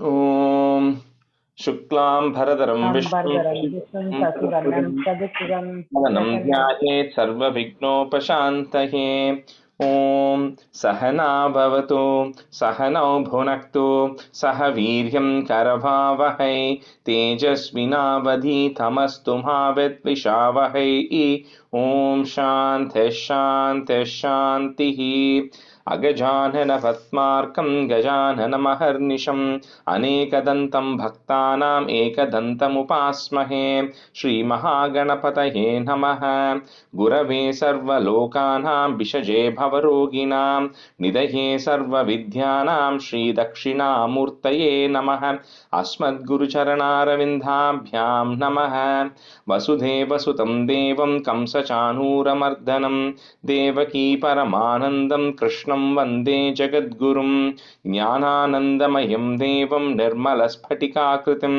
ॐ शुक्लां भरधरं विष्णुं Ambardharam Vishnu शशिवर्णं Sasivarnam चतुर्भुजं Sadasivam वदनं Prasanna ध्यायेत् सर्वविघ्नोपशान्तये ॐ सहना भवतु सहनौ भुनक्तु सह वीर्यं करभावहै तेजस्विनावधीतमस्तु मा विद्विषावहै ॐ शान्तिः शान्तिः शान्तिः अगजाननपद्मार्कं गजाननमहर्निशम् अनेकदन्तं भक्तानाम् एकदन्तमुपास्महे श्रीमहागणपतये नमः गुरवे सर्वलोकानां विषजे भवरोगिणां निधये सर्वविद्यानां श्रीदक्षिणामूर्तये नमः अस्मद्गुरुचरणारविन्दाभ्यां नमः वसुदेवसुतं देवं कंसचाणूरमर्दनं देवकी परमानन्दं कृष्णं वन्दे जगद्गुरुं ज्ञानानन्दमयं देवं निर्मलस्फटिकाकृतिम्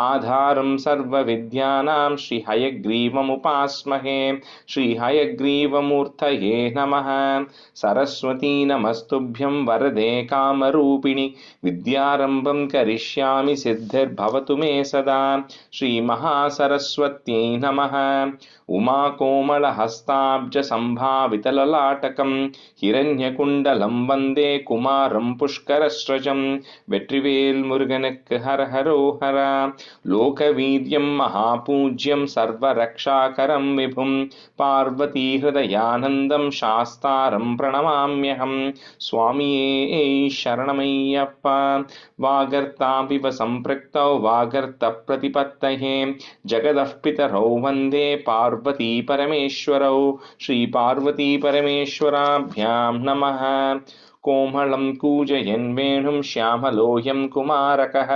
आधारं सर्वविद्यानां श्रीहयग्रीवमुपास्महे श्रीहयग्रीवमूर्तये नमः सरस्वती नमस्तुभ्यं वरदे कामरूपिणि विद्यारम्भं करिष्यामि सिद्धिर्भवतु मे सदा श्रीमहासरस्वत्यै नमः उमाकोमलहस्ताब्जसम्भावितललाटकं हिरण्यकुण्डलं वन्दे कुमारं पुष्करस्रजं வெற்றிவேல் முருகனுக்கு ஹர ஹரோஹரா लोकवीर्यं महापूज्यं सर्वरक्षाकरं विभुं पार्वतीहृदयानन्दं शास्तारं प्रणमाम्यहं स्वामिये शरणमय्यप्पा वागर्तापिव सम्पृक्तौ वागर्तप्रतिपत्तये जगदः पितरौ वन्दे पार्वती परमेश्वरौ श्रीपार्वतीपरमेश्वराभ्यां नमः कोमलं कूजयन् वेणुं श्यामलोऽयं कुमारकः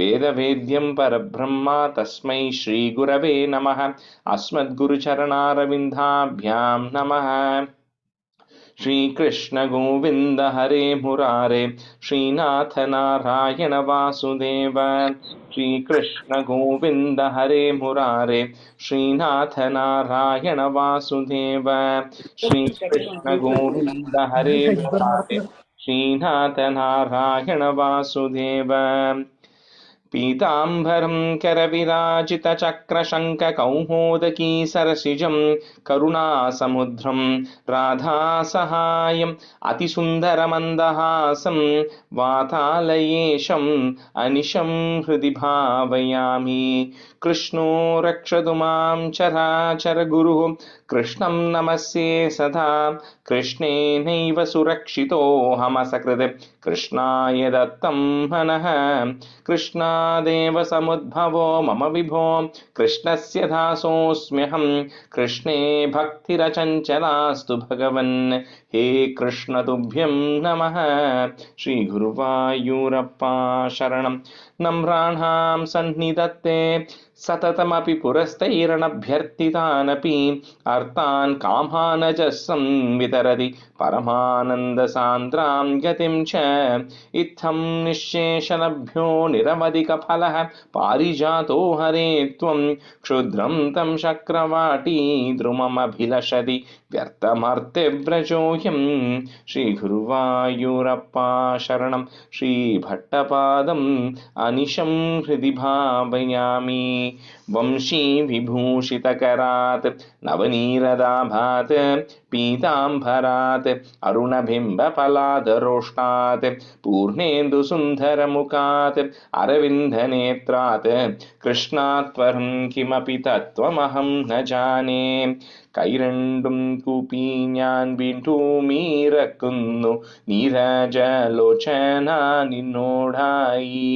वेदवेद्यं परब्रह्म तस्मै श्रीगुरवे नमः अस्मद्गुरुचरणारविन्दाभ्यां नमः श्रीकृष्ण गोविन्द हरे मुरारे श्रीनाथ नारायण वासुदेव श्रीकृष्ण गोविन्द हरे मुरारे श्रीनाथ नारायण वासुदेव श्रीकृष्ण गोविन्द हरे मुरारे श्रीनाथ नारायण वासुदेव पीताम्बरं करविराजितचक्रशङ्खकौमोदकी सरसिजं करुणासमुद्रं राधासहायम् अतिसुन्दरमन्दहासं वातालयेशम् अनिशं हृदि भावयामि कृष्णो रक्षतु मां चराचरगुरुः कृष्णं नमस्ये सदा कृष्णेनैव सुरक्षितोऽहमसकृत् कृष्णाय दत्तं मनः कृष्णादेव समुद्भवो मम विभो कृष्णस्य दासोऽस्म्यहं कृष्णे भक्तिरचञ्चलास्तु भगवन् हे कृष्ण तुभ्यं नमः श्रीगुरुवायूरप्पा शरणं नम्राणां सन्निधत्ते सततमपि पुरस्तैरणभ्यर्थितानपि अर्थान् कामानजः संवितरति परमानन्दसान्द्रां गतिं च इत्थं निःशेषलभ्यो निरवधिकफलः पारिजातो हरे त्वं क्षुद्रं तं चक्रवाटी द्रुममभिलषति व्यर्थमर्त्यव्रजोऽयं श्रीगुरुवायूरप्पा शरणं श्रीभट्टपादम् अनिशं हृदि भावयामि वंशीविभूषितकरात् नवनीरदाभात् पीताम्बरात् अरुणबिम्बफलादरोष्णात् पूर्णेन्दुसुन्दरमुखात् अरविन्दनेत्रात् कृष्णात् परं किमपि तत्त्वमहं न जाने കൈരണ്ടും കൂപ്പി ഞാൻ വീണ്ടുമീറക്കുന്നു നീരജലോചന നിന്നോടായി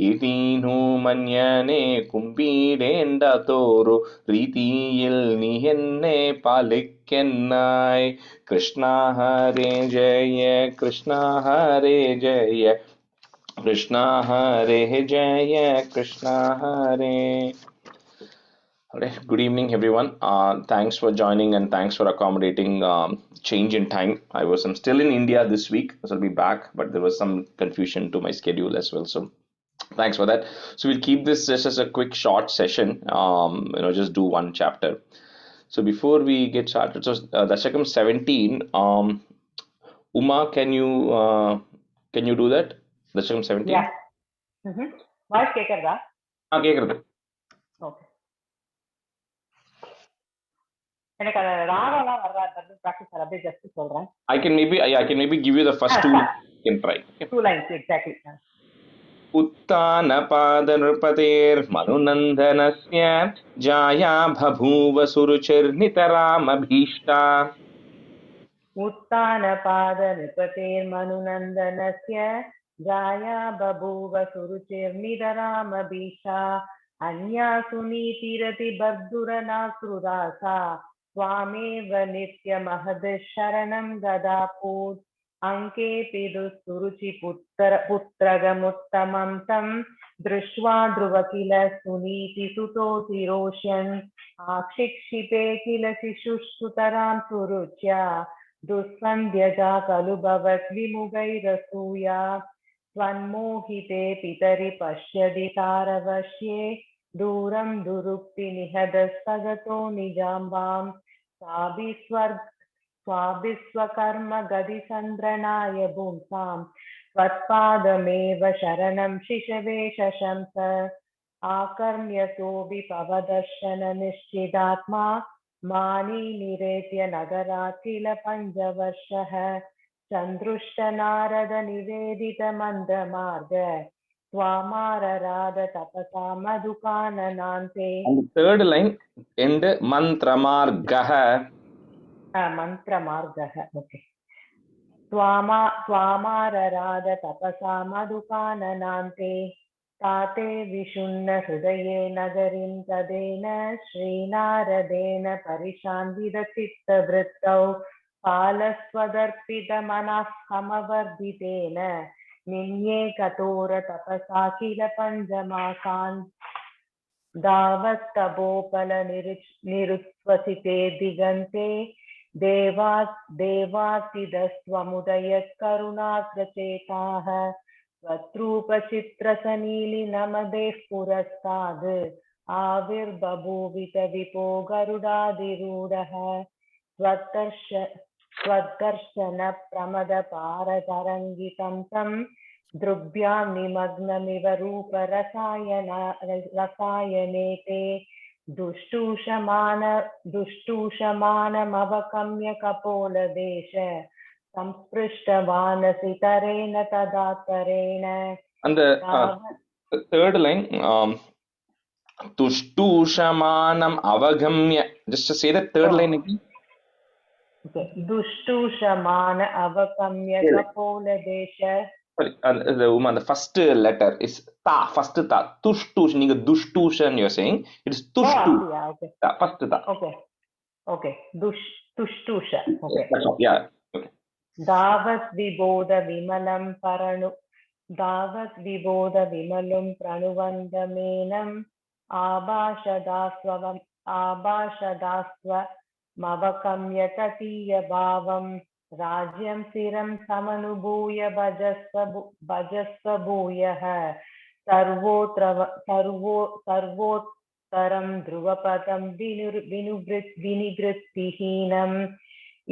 ഇതിനു മന്യനെ കുമ്പിടേണ്ട തോറു രീതിയിൽ നീ എന്നെ പാലിക്കെന്നായി കൃഷ്ണ ഹരേ ജയ കൃഷ്ണ ഹരേ ജയ കൃഷ്ണ ഹരേ ജയ കൃഷ്ണ ഹരേ. Good evening, everyone. Thanks for joining and thanks for accommodating change in time. I'm still in India this week, so I'll be back, but there was some confusion to my schedule as well. So thanks for that. So we'll keep this just as a quick short session. Just do one chapter. So before we get started, so Dashakam 17. Uma, can you do that? Dashakam Yeah, 17. Voice கேக்குறதா? கேக்குறது. Okay. எனக்கு அந்த ராகம்லாம் வராது, practice அப்படியே just சொல்றேன். I can maybe give you the first two lines. You can try. Okay. 2 lines exactly. उत्तानपादनृपतेर्मनुनन्दनस्य जाया बभूव सुरुचिर्नितरामभीष्टा. उत्तानपादनृपतेर्मनुनन्दनस्य जाया बभूव सुरुचिर्नितरामभीष्टा. अन्या सुनीतिरतिबद्धुरनासृदासा त्वामेव नित्यमहदशरणं गदापूत्. अङ्केऽपि दुःसुरुचिपुत्रगमुत्तमं तं दृष्ट्वा ध्रुव किल सुनीतिसुतोऽतिरोष्यन्. आक्षिक्षिपे किल शिशुस्तुतरां सुरुच्या दुःसन्ध्यजा खलु भवद्विमुखैरसूया. त्वन्मोहिते पितरि पश्यति तारवश्ये दूरं दुरुक्तिनिहतस्तगतो निजाम्बां. स्वाभिस्वकर्म गतिसन्द्रणाय पुंसां त्वत्पादमेव शरणं शिशवे शशंस. आकर्ण्यतोऽपि भवदर्शननिश्चितात्मा मानी निरेत्य नगरात् किल पञ्चवर्षः. चन्द्रुष्टनारद निवेदित मन्दमार्ग त्वामारराध तपसा मधुकाननान्ते. And the third line end mantramargah. मन्त्रमार्गः. ओके. त्वामारराध तपसा मधुकाननान्ते. ताते विषुण्ण हृदये नगरीं तदेन श्रीनारदेन परिशान्वितचित्तवृत्तौ पालस्वदर्पितमनः समवर्धितेन निन्ये कठोर तपसा किल पञ्चमासान्. दावत्तपोपलनिरुत्वसिते दिगन्ते देवातिदस्त्वमुदयः करुणाग्रचेताः. त्वत्रूपचित्रसनीलिनमदेः पुरस्ताद् आविर्बभूवित विपो गरुडाधिरूढः. त्वद्दर्शन प्रमदपारतरङ्गितं तं द्रुभ्यां निमग्नमिव रूपरसायने ते दुष्टूषमानमवकम्य कपोलदेश संस्पृष्टवानसि तरेण तदातरेण. And the third line, tushtushamanam avagamya. Just to say the third line again. Okay. Dushtushaman avakamya kapoladesha. The first letter is ta. First ta. Tushtush. Nigga dushtushan. You're saying it is tushtu. Oh, yeah. Okay. Ta. First ta. Okay. Okay. Tushtusha. Okay. Yeah. Okay. Davat vibodha vimalum pranuvandamenam आभाषदास्व मवकम्य ततीय भावं. राज्यं सिरं समनुभूय भजस्व भूयः. सर्वोत्तरं ध्रुवपदं विनिवृत्तिहीनम्.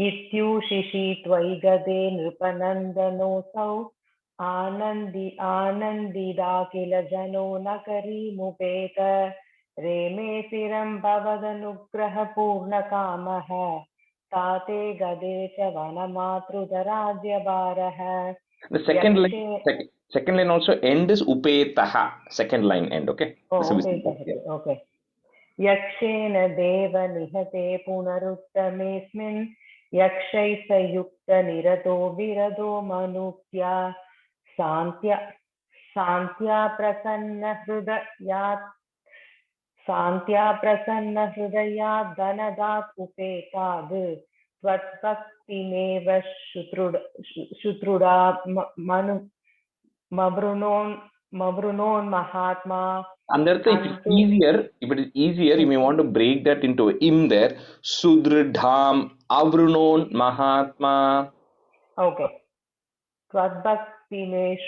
इत्युषिषि त्वयि गदे नृपनन्दनोऽसौ आनन्दिदा किल जनो न करीमुपेत. रेमे चिरं भवदनुग्रहपूर्णकामः ताते गदे च वनमातृधराज्यभारः. The second line also end is upetaha. Second line end. Okay. Okay. यक्षेन देव निहते पुनरुत्तमेऽस्मिन् यक्षैः संयुक्त निरतो विरदो मनुक्त्या. शान्त्या प्रसन्नहृदयात् धनदात् उपेताद्. त्वत्भक्तिमेव शुत्रुडा मवृणोन् महात्मा. And if it's easier, you may want to break that into im there. Sudridham avrunon mahatma. Okay. Tvadbhakti me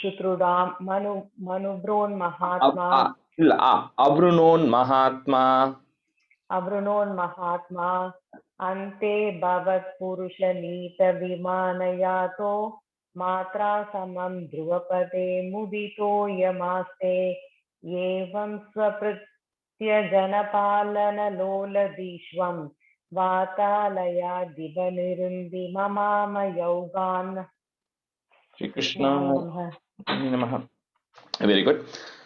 shutrudam manubron mahatma. Avrunon mahatma. Avrunon mahatma. Ante bhavat purusha nita vimanayato मात्रा समं ध्रुवपदे मुदितो यमास्ते एवं स्वभृत्यजनपालनलोलदीष्वं वातालयादिबनिरुन्धि ममाम यौगान्. Shri Krishna Krishna Namaha. Namaha. Very good.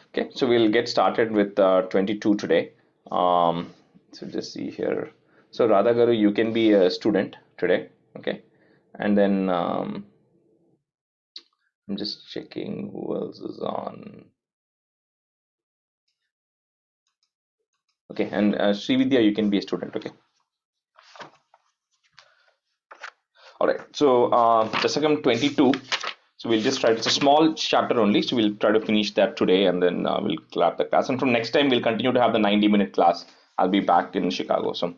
Okay, so we'll get started with 22 today. So just see here. So Radha Garu, you can be a student today. Okay, and then I'm just checking who else is on. Okay, and Srividya, you can be a student. Okay. All right. So Dasakam 22. So we'll just try. It's a small chapter only. So we'll try to finish that today, and then we'll clap the class. And from next time, we'll continue to have the 90-minute class. I'll be back in Chicago. So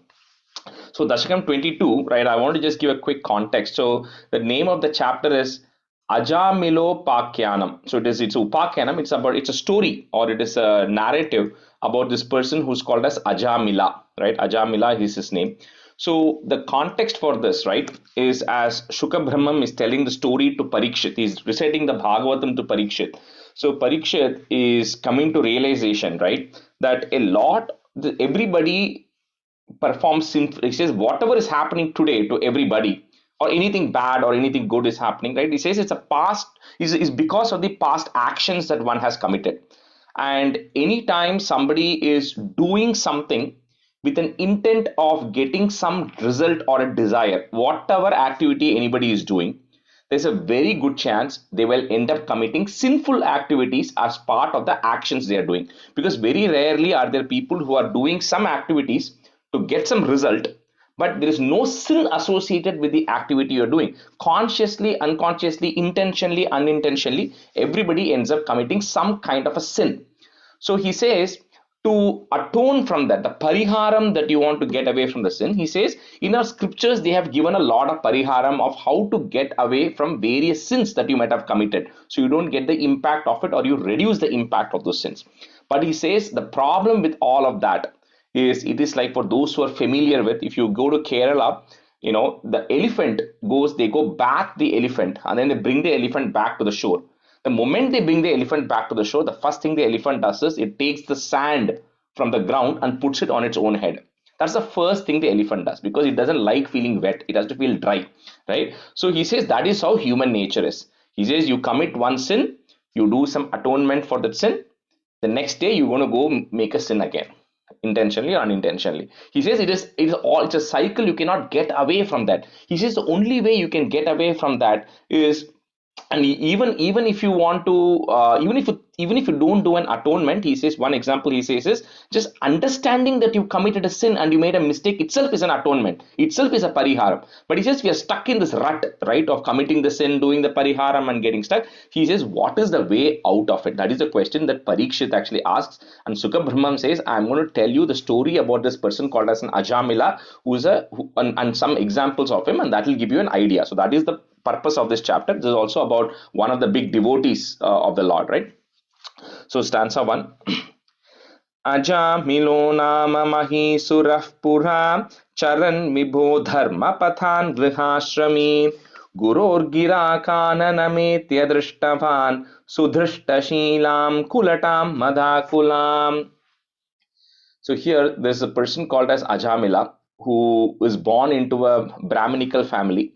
Dashakam 22, right? I want to just give a quick context. So the name of the chapter is Ajamilo Pakyanam. So it's Upakyanam. It's a story, or it is a narrative about this person who's called as Ajamila, right? Ajamila is his name. So the context for this, right, is as Shuka Brahmam is telling the story to Parikshit. He's reciting the Bhagavatam to Parikshit. So Parikshit is coming to realization, right, that everybody performs sinful. He says whatever is happening today to everybody, or anything bad or anything good is happening, right? He says it's a past is because of the past actions that one has committed. And anytime somebody is doing something with an intent of getting some result or a desire, whatever activity anybody is doing, there's a very good chance they will end up committing sinful activities as part of the actions they are doing. Because very rarely are there people who are doing some activities to get some result, but there is no sin associated with the activity you're doing. Consciously, unconsciously, intentionally, unintentionally, everybody ends up committing some kind of a sin. So he says, to atone from that, the pariharam that you want to get away from the sin, he says, in our scriptures, they have given a lot of pariharam of how to get away from various sins that you might have committed. So you don't get the impact of it, or you reduce the impact of those sins. But he says the problem with all of that is, it is like, for those who are familiar with, if you go to Kerala, the elephant goes, they go bath the elephant, and then they bring the elephant back to the shore. The moment they bring the elephant back to the shore, the first thing the elephant does is it takes the sand from the ground and puts it on its own head. That's the first thing the elephant does, because it doesn't like feeling wet. It has to feel dry, right? So he says that is how human nature is. He says you commit one sin, you do some atonement for that sin, the next day you're going to go make a sin again, intentionally or unintentionally. He says it's a cycle. You cannot get away from that. He says the only way you can get away from that is, and even if you want to, even if you don't do an atonement, he says, one example he says is, just understanding that you committed a sin and you made a mistake itself is an atonement, itself is a pariharam. But he says we are stuck in this rut, right, of committing the sin, doing the pariharam, and getting stuck. He says, what is the way out of it? That is the question that Parikshit actually asks. And Sukha Brahmam says, I'm going to tell you the story about this person called as an Ajamila, and some examples of him, and that will give you an idea. So that is the purpose of this chapter. This is also about one of the big devotees of the Lord, right? So stanza 1. Ajamilo nama mahisurah pura charan vibho dharma pathan grihashrami guror gira kananametya drishtavan sudhrishtashilam kulatam madhakulam. So here there's a person called as Ajamila, who is born into a Brahminical family,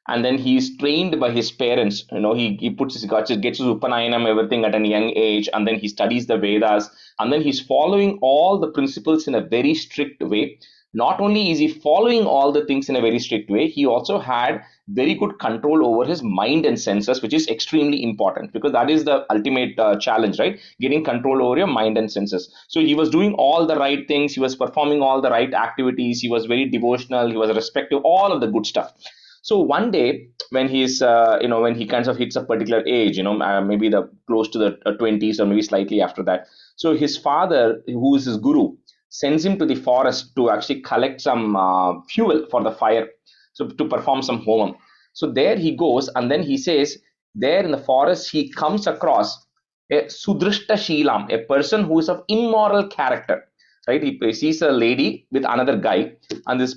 and then he's trained by his parents. He puts gets his Upanayanam, everything at a young age, and then he studies the Vedas, and then he's following all the principles in a very strict way. Not only is he following all the things in a very strict way, he also had very good control over his mind and senses, which is extremely important, because that is the ultimate challenge, right? Getting control over your mind and senses. So he was doing all the right things, he was performing all the right activities, he was very devotional, he was respectful, all of the good stuff. So one day, when when he kind of hits a particular age, maybe the close to the 20s, or maybe slightly after that, so his father, who is his guru, sends him to the forest to actually collect some fuel for the fire, so to perform some homam. So there he goes, and then he says, there in the forest, he comes across a Sudrishta Sheelam, a person who is of immoral character. Right? He sees a lady with another guy, and this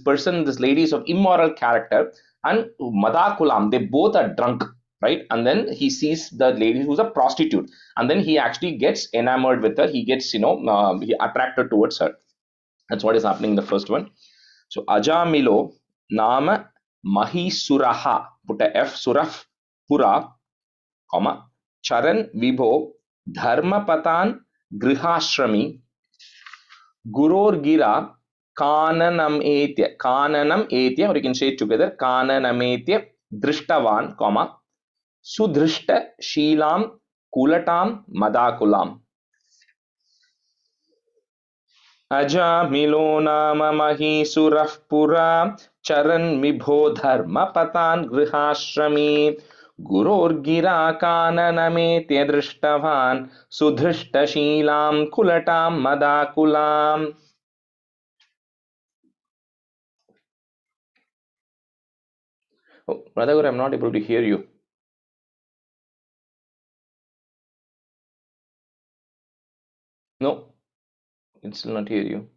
lady is of immoral character, and Madakulam, they both are drunk. right? And then he sees the lady who's a prostitute, and then he actually gets enamored with her. He gets, he attracted towards her. That's what is happening in the first one. So Ajamilo Nama Mahisuraha, put a F, Suraf Pura, comma, Charan Vibho Dharmapatan Grihashrami Guror Gira Kananam Etya, or you can say it together, Kananam Etya Drishtavan, comma, Sudrishta Sheelam Kulatam Madakulam. अजामिलो नाम महीसुरः पुरा चरन् विभो धर्मपतान् गृहाश्रमी गुरोर्गिरा काननमेत्य दृष्टवान् सुधृष्टशीलां कुलटां मदाकुलाम्. Oh, Radhagur, I'm not able to hear you. No, I can still not hear you.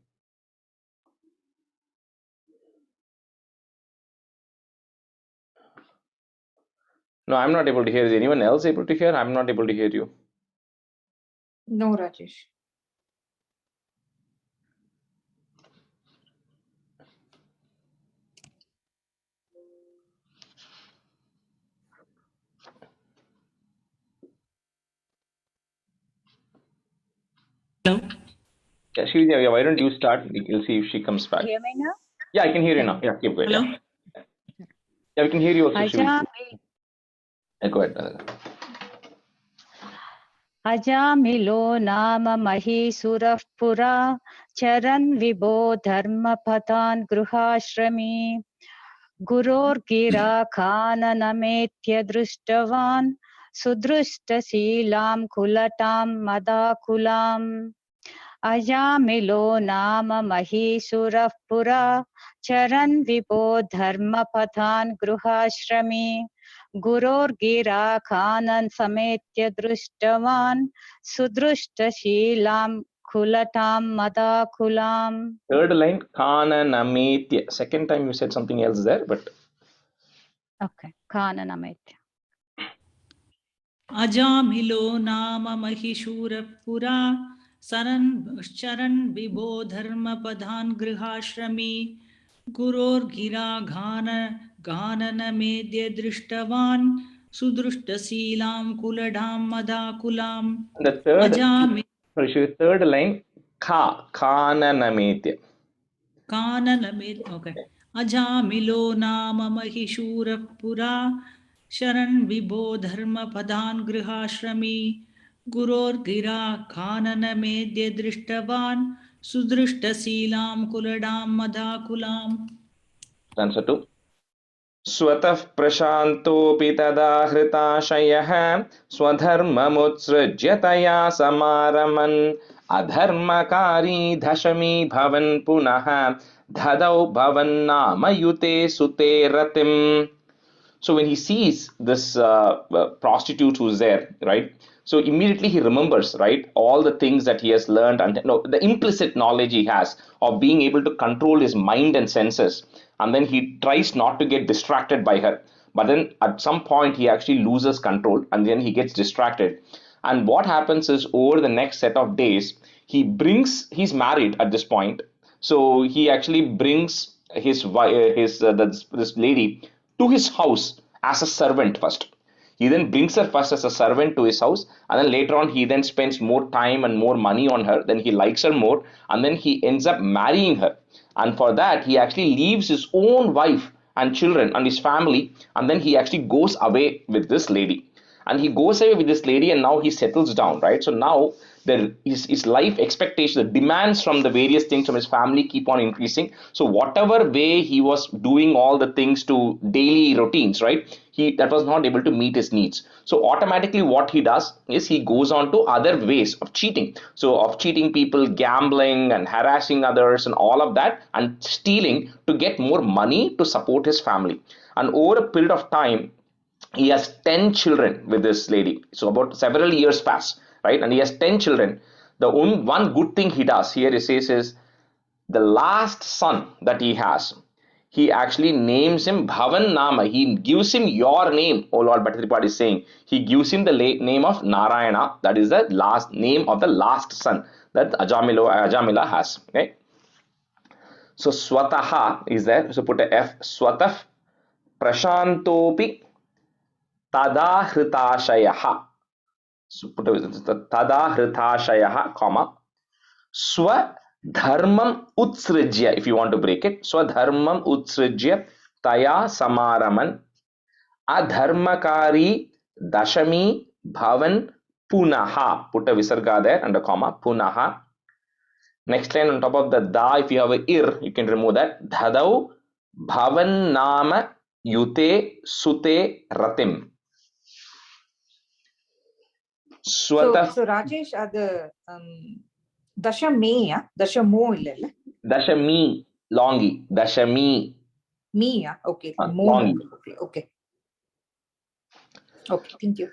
No, I'm not able to hear. Is anyone else able to hear? I'm not able to hear you. No, Rajesh. Hello. Yeah, yeah, why don't you start? We'll see if she comes back. Hear me now? Yeah, I can hear you now. Yeah, keep going. Hello. Yeah, we can hear you also. Ajami, Yeah, go ahead. Ajamilo nama Mahisuraः pura charan vibho dharmapatan gruhashrami gurorgira khananametya drushtavan sudrushtaशीलां kulatam madakulam. Ajamilo nama Mahisuraः pura charan vibho dharmapatan gruhashrami Gurorgira Khanan Sametya Drushtavan Sudrushtashilam Kulatam Madakulam. Third line, Kana Nametya. Second time you said something else there, but. Okay, Khanan Ametya. Ajamilo nama mahishura pura charan vibho dharma padhan grihashrami guror gira ghanana medya drishtavan sudrushtaseelam kuladham madakulam. The third line, Kana Nametya. Okay. Ajamilo nama mahishura pura sharan vibho dharma padhan grihashrami guror gira khanana medya drishtavan sudrishtaseelam kuladam madhakulam. Answer 2. स्वतः प्रशान्तोऽपि तदा हृताशयः स्वधर्ममुत्सृज्य तया समारमन् अधर्मकारी धशमी भवन् पुनः धदौ भवन्नामयुते सुते रतिम्. So when he sees this prostitute who's there, right? So immediately he remembers, right, all the things that he has learned, and the implicit knowledge he has of being able to control his mind and senses, and then he tries not to get distracted by her. But then at some point he actually loses control, and then he gets distracted. And what happens is over the next set of days, he's married at this point, so he actually brings this lady to his house as a servant first. He then brings her first as a servant to his house, and then later on he then spends more time and more money on her. Then he likes her more, and then he ends up marrying her. And for that, he actually leaves his own wife and children and his family, and then he actually goes away with this lady. And he goes away with this lady, and now he settles down, right? So now his life expectation, the demands from the various things from his family keep on increasing. So whatever way he was doing all the things to daily routines, right, that was not able to meet his needs. So automatically what he does is he goes on to other ways of cheating. So of cheating people, gambling and harassing others and all of that, and stealing to get more money to support his family. And over a period of time, he has 10 children with this lady. So about several years pass, right? And he has 10 children. The only one good thing he does here, he says, is the last son that he has, he actually names him Bhavan Nama. He gives him your name, O Lord. Bhattaripad is saying he gives him the name of Narayana. That is the last name of the last son that Ajamila has. Okay. So Swataha is there. So put a F. Swatah Prashantopi Tadahritashayaha. So put a Tadahritashayaha, comma. Swadharmam utsrijya, if you want to break it. Swadharmam utsrijya taya samaraman adharmakari dashami bhavan punaha. Put a visarga there and a comma. Punaha. Next line on top of the da, if you have a ir, you can remove that. Dhadau bhavan nama yute sute ratim. So Swatah Rajesh, அது தசமேயா தசமோ இல்ல dashami longi. Dashami மீயா okay மோ longi. Okay okay thank you.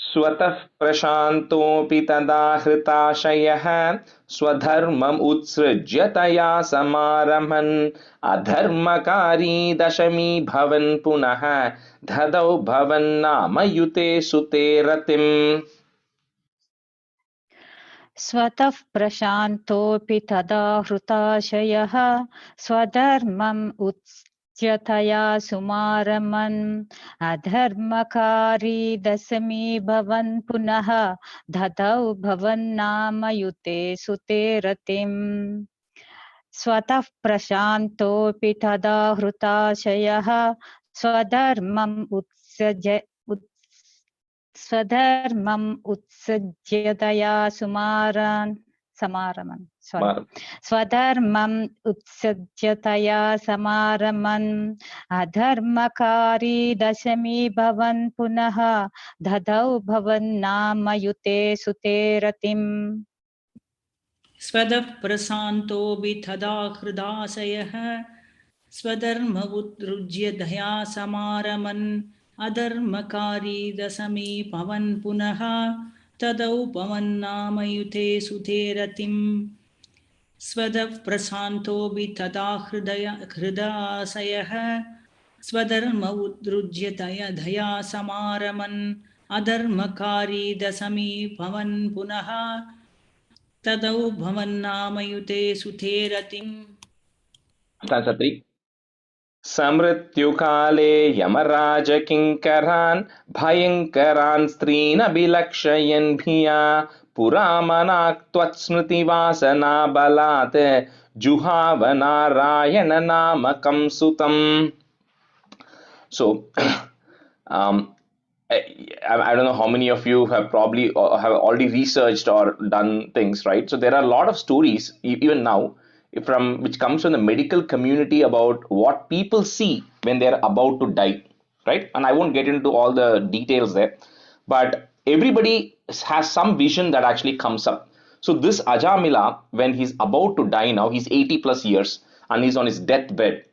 स्वतः प्रशान्तोऽपि तदा हृताशयः स्वधर्मम् उत्सृज्य तया समारमन् अधर्मकारी दशमी भवन् पुनः धदौ भवन्नाम युते सुते रतिम्. स्वतः प्रशान्तोऽपि तदा हृताशयः स्वधर्मम् उच्यतया सुमारमन् अधर्मकारी दशमी भवन् पुनः ददौ भवन्नामयुते सुते रतिम्. स्वतः प्रशान्तोऽपि तदा हृताशयः स्वधर्मम् स्वधर्मम् उत्सज्यतया समारमन् स्वधर्मम् उत्सज्यतया समारमन् अधर्मकारी दशमी भवन् पुनः ददौ भवन्नामयुते सुते रतिम्. स्वदः प्रशान्तोऽपि तदा हृदाशयः स्वधर्म उत्सृज्य दया समारमन् अधर्मकारी दशमी भवन् पुनः तदौ भवन्नामयुते सुते रतिम्. स्वदः प्रशान्तोऽपि तदा हृदाशयः स्वधर्म उत्सृज्य दया समारमन् अधर्मकारी दशमी भवन् पुनः तदौ भवन्नामयुते सुते रतिम्. Stanza 3. समृत्युकाले यमराजकिङ्करान् भयङ्करान् स्त्रीनभिलक्षयन् भिया पुरामनाक् त्वत्स्मृतिवासनाबलात् जुहाव नारायणनामकं सुतम्. So I don't know how many of you have probably have already researched or done things, right? So there are a lot of stories even now from which comes from the medical community about what people see when they're about to die, right? And I won't get into all the details there, but everybody has some vision that actually comes up. So this Ajamila, when he's about to die now, he's 80 plus years and he's on his deathbed.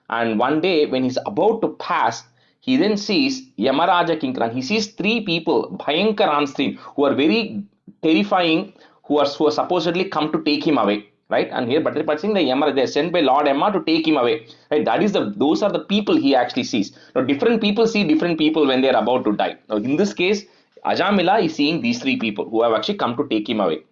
And one day when he's about to pass, he then sees Yamaraja Kinkaran. He sees three people, Bhayankar Anstrin, who are very terrifying, who are supposedly come to take him away. Right, and here Bhattaripad saying the Yamara, they are sent by Lord Yama to take him away. Right, those are the people he actually sees. Now, different people see different people when they are about to die. Now, in this case, Ajamila is seeing these three people who have actually come to take him away.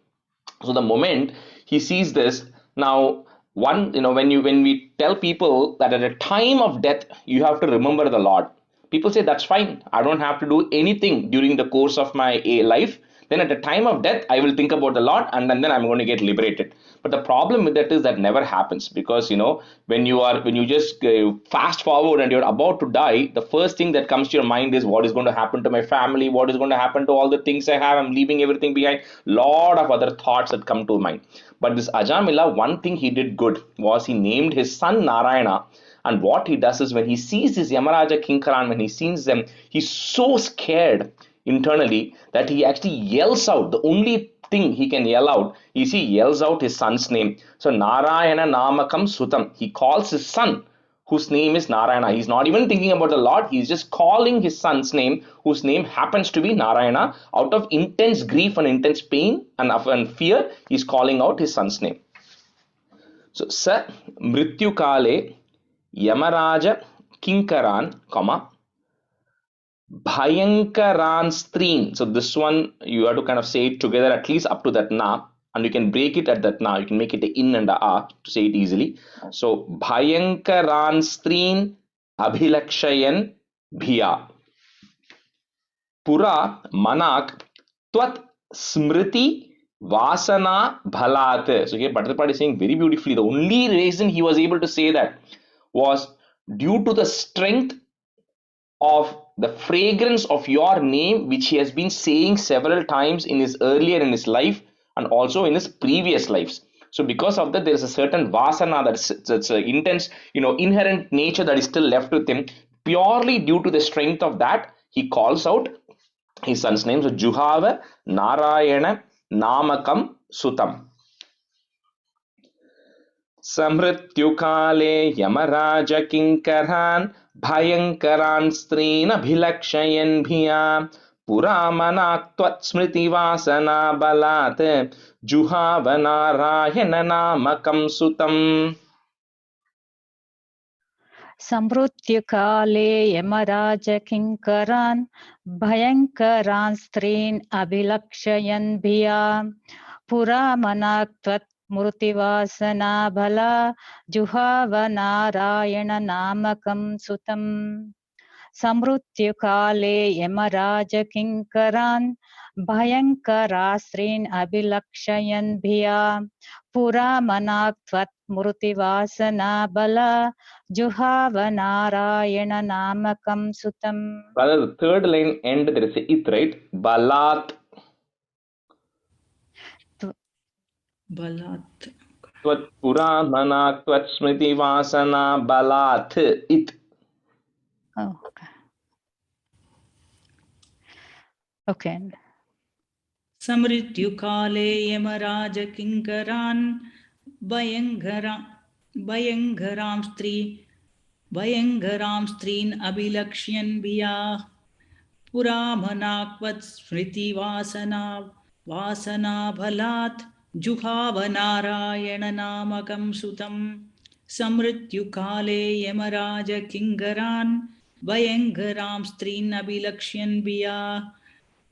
So the moment he sees this, now when we tell people that at the time of death you have to remember the Lord, people say that's fine. I don't have to do anything during the course of my life. Then at the time of death, I will think about the Lord and then I'm going to get liberated. But the problem with that is that never happens, because when you just fast forward and you're about to die, the first thing that comes to your mind is what is going to happen to my family, what is going to happen to all the things I have, I'm leaving everything behind. Lot of other thoughts that come to mind. But this Ajamila, one thing he did good was he named his son Narayana. And what he does is when he sees this Yamaraja Kinkaran, when he sees them, he's so scared internally that he actually yells out. The only thing he can yell out is he yells out his son's name. So Narayana Namakam Sutam. He calls his son, whose name is Narayana. He's not even thinking about the Lord. He's just calling his son's name, whose name happens to be Narayana. Out of intense grief and intense pain and fear, he's calling out his son's name. So Sa Mrityu Kale Yamaraja Kinkaran, comma, Bhayankaran Streen. So this one you have to kind of say it together at least up to that na, and you can break it at that na. You can make it a in and a to say it easily. So Bhayankaran Streen Abhilakshayan Bhiya. Pura Manak Twat Smriti Vasana Bhalat. So here Bhattacharya is saying very beautifully, the only reason he was able to say that was due to the strength of the fragrance of your name, which he has been saying several times in his earlier in his life and also in his previous lives. So because of that, there is a certain vasana, that's an intense, inherent nature that is still left with him. Purely due to the strength of that, he calls out his son's name. So Juhava Narayana Namakam Sutam. Samrityukale Yamaraja Kinkarahan Bhayankaran Streen Abhilakshayan Bhiya Puramanak Twat Smriti Vasana Balat Juhava Narayana Namakam Sutam. Samrutyukale Yamaraja Kinkaran Bhayankaran Streen Abhilakshayan Bhiya Puramanak Tvat Murtivasana Bala Juhava Narayana Namakam Sutam. Samrutyukale Yamaraja Kinkaran Bhayankarastrin Abhilakshayan Bhiya Puramanak Tvat Murtivasana Bala Juhava Narayana Namakam Sutam. Rather, the third line end there is a it, right? Balat Balat. Tvat Puramanak Tvat Smriti Vasana Balat it. Oh, okay. Samrityukale Yamaraja Kinkaran Bhayangaram Streen Abhilakshayan Bhiya Puramanakvat Smriti Vasana Bhalat Juhava Narayana Namakam Sutam. Samrityukale Yamaraja Kinkaran Bhayangaram Streen Abhilakshayan Bhiya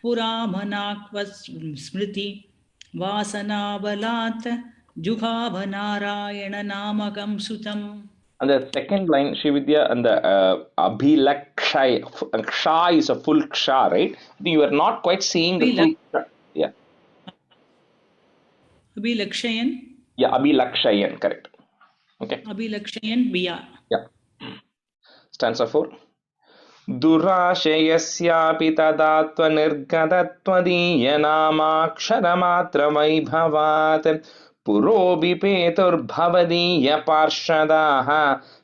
Puramanakvat Smriti Vasana Balat Juhava Narayana Namakam Sutam. And the second line, Shividya, and the Abhilakshay, Ksha is a full Ksha, right? I think you are not quite seeing the full Ksha. Yeah. Abhilakshayan. Yeah, Abhilakshayan, correct. Okay. Abhilakshayan Bhiya. Yeah. Stanza 4. दुराशयस्यापि तदा त्वनिर्गतत्वदीयनामाक्षरमात्रवैभवात् पुरोऽभिपेतुर्भवदीयपार्षदाः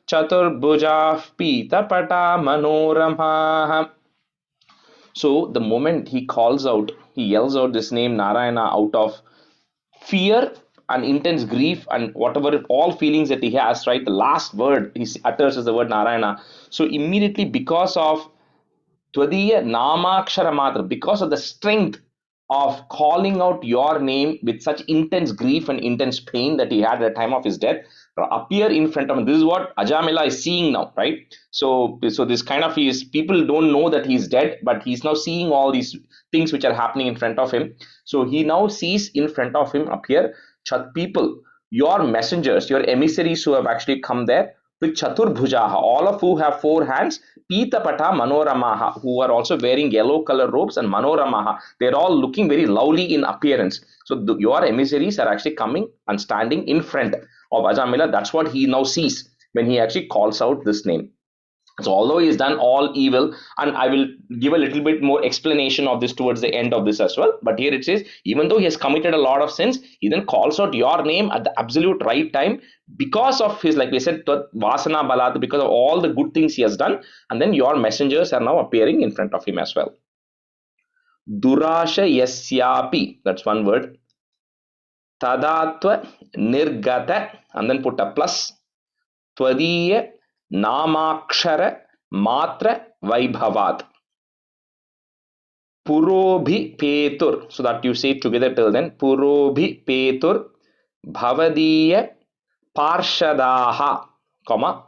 चतुर्भुजाः पीतपटा मनोरमाः. So the moment he calls out, he yells out this name Narayana out of fear and intense grief and whatever all feelings that he has, right? The last word he utters is the word Narayana. So immediately, because of Tvadiya Namakshara Matra, because of the strength of calling out your name with such intense grief and intense pain that he had at the time of his death, appear in front of him. This is what Ajamila is seeing now, right? So this kind of people don't know that he's dead, but he's now seeing all these things which are happening in front of him. So he now sees in front of him appear people, your messengers, your emissaries who have actually come there with Chaturbhujaha, all of who have 4 hands, Pitapata Manoramaha, who are also wearing yellow color robes, and Manoramaha. They're all looking very lovely in appearance. So your emissaries are actually coming and standing in front of Ajamila. That's what he now sees when he actually calls out this name. So although he has done all evil, and I will give a little bit more explanation of this towards the end of this as well, but here it says, even though he has committed a lot of sins, he then calls out your name at the absolute right time because of his, like we said, Vasana Balat, because of all the good things he has done, and then your messengers are now appearing in front of him as well. Durasha Yasyapi, that's one word. Tadatva Nirgata, and then put a plus. Tvadiya Namakshara Matra Vaibhavat. Purobhi Petur. So that you say it together till then. Purobhi Petur Bhavadiya Parshadaha, comma,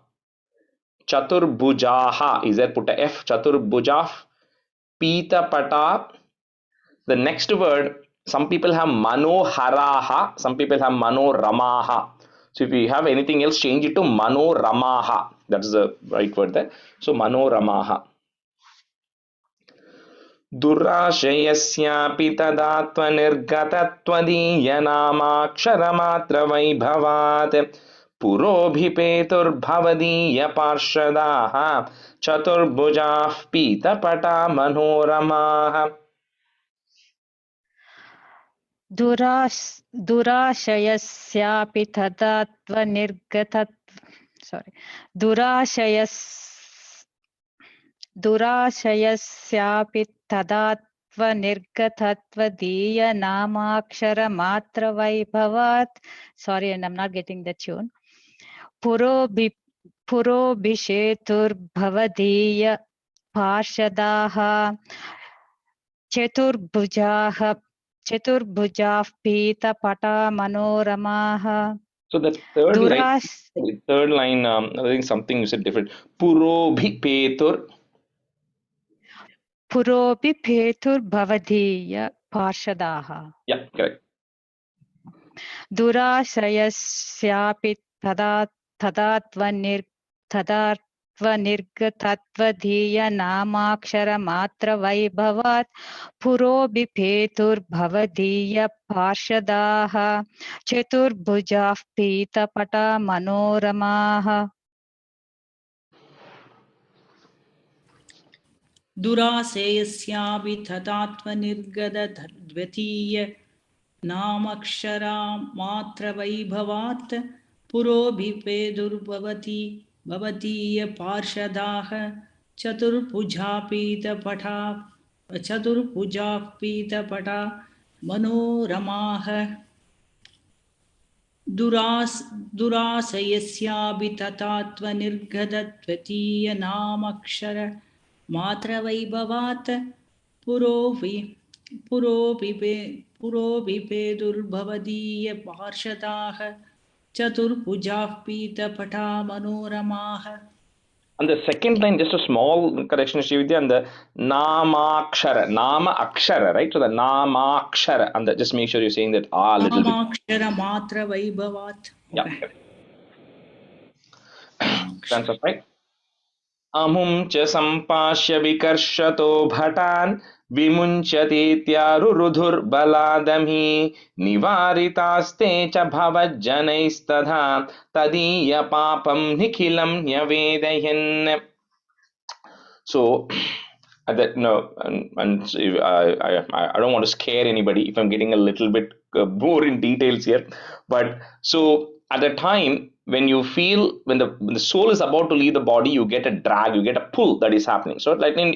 Chaturbhujaha. Is there put a F? Chaturbhujah. Pita pata. The next word, some people have manoharaha, some people have manoramaha. So if you have anything else, change it to manoramaha. That's the right word there. So manoramaha. दुराशयस्यापि तदात्वनिर्गतत्वदीयनामाक्षरमात्रवैभवात् पुरोभिपेतुर्भवदीयपार्षदाः चतुर्भुजाः पीतपटा मनोरमाः. दुराशयस्यापि दुराशयस्यापि तदात्वनिर्गतत्वदीयनामाक्षरमात्रवैभवात्. Sorry, and I'm not getting the tune. पुरोभिषेतुर्भवदीय पार्षदाः चतुर्भुजाः पीतपटा मनोरमाः. So the third line, I think something you said different. पुरोभिपेतुर्भवदीय पार्षदाः. Yeah, correct. दुराशयस्यापि तदात्वनिर्गतत्वदीयनामाक्षरमात्रवैभवात् पुरोभिपेतुर्भवदीय पार्षदाः चतुर्भुजाः पीतपटा मनोरमाः. दुरासेयस्यापि तदात्मनिर्गतद्वितीय नामक्षरामात्रवैभवात् पुरोभिपेदुर्भवति भवतीय पार्षदाः चतुर्भुजाः पीतपटा मनोरमाः. दुराशयस्यापि तदात्मनिर्गतद्वितीय नामक्षर मात्रवैभवात् पुरोभिपेदुर्भवदीय पार्षदाः चतुर्भुजाः पीतपटा मनोरमाः. And the second line, just a small correction, Srividya, and the namakshara, nama akshara, right? So the namakshara, and just make sure you're saying that a little bit. Namakshara matra vaibhavat. Yeah. Stands up, right? Amum cha sampashya vikarshato bhatan vimunchatetyarurudhur baladamhi nivaritaste cha bhavajjanaistadha tadiya papam nikhilam nyavedayan. So I don't want to scare anybody if I'm getting a little bit more in details here, but so at the time when you feel when the soul is about to leave the body, you get a drag, you get a pull that is happening. So like in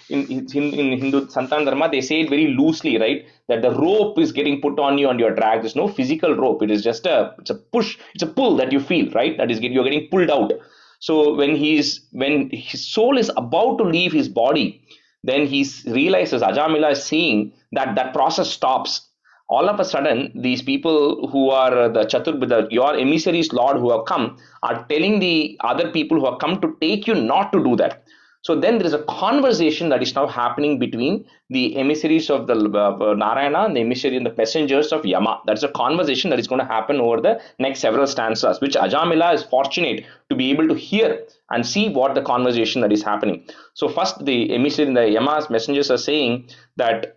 Hindu Sanatan Dharma, they say it very loosely, right? That the rope is getting put on you and you're dragged. There's no physical rope. It is just it's a push, it's a pull that you feel, right? That is you're getting pulled out. So when his soul is about to leave his body, then he realizes, Ajamila is seeing that process stops. All of a sudden, these people who are the your emissaries, Lord, who have come, are telling the other people who have come to take you not to do that. So then there is a conversation that is now happening between the emissaries of the Narayana and the emissary and the messengers of Yama. That's a conversation that is going to happen over the next several stanzas, which Ajamila is fortunate to be able to hear and see what the conversation that is happening. So first, the emissary and the Yama's messengers are saying that,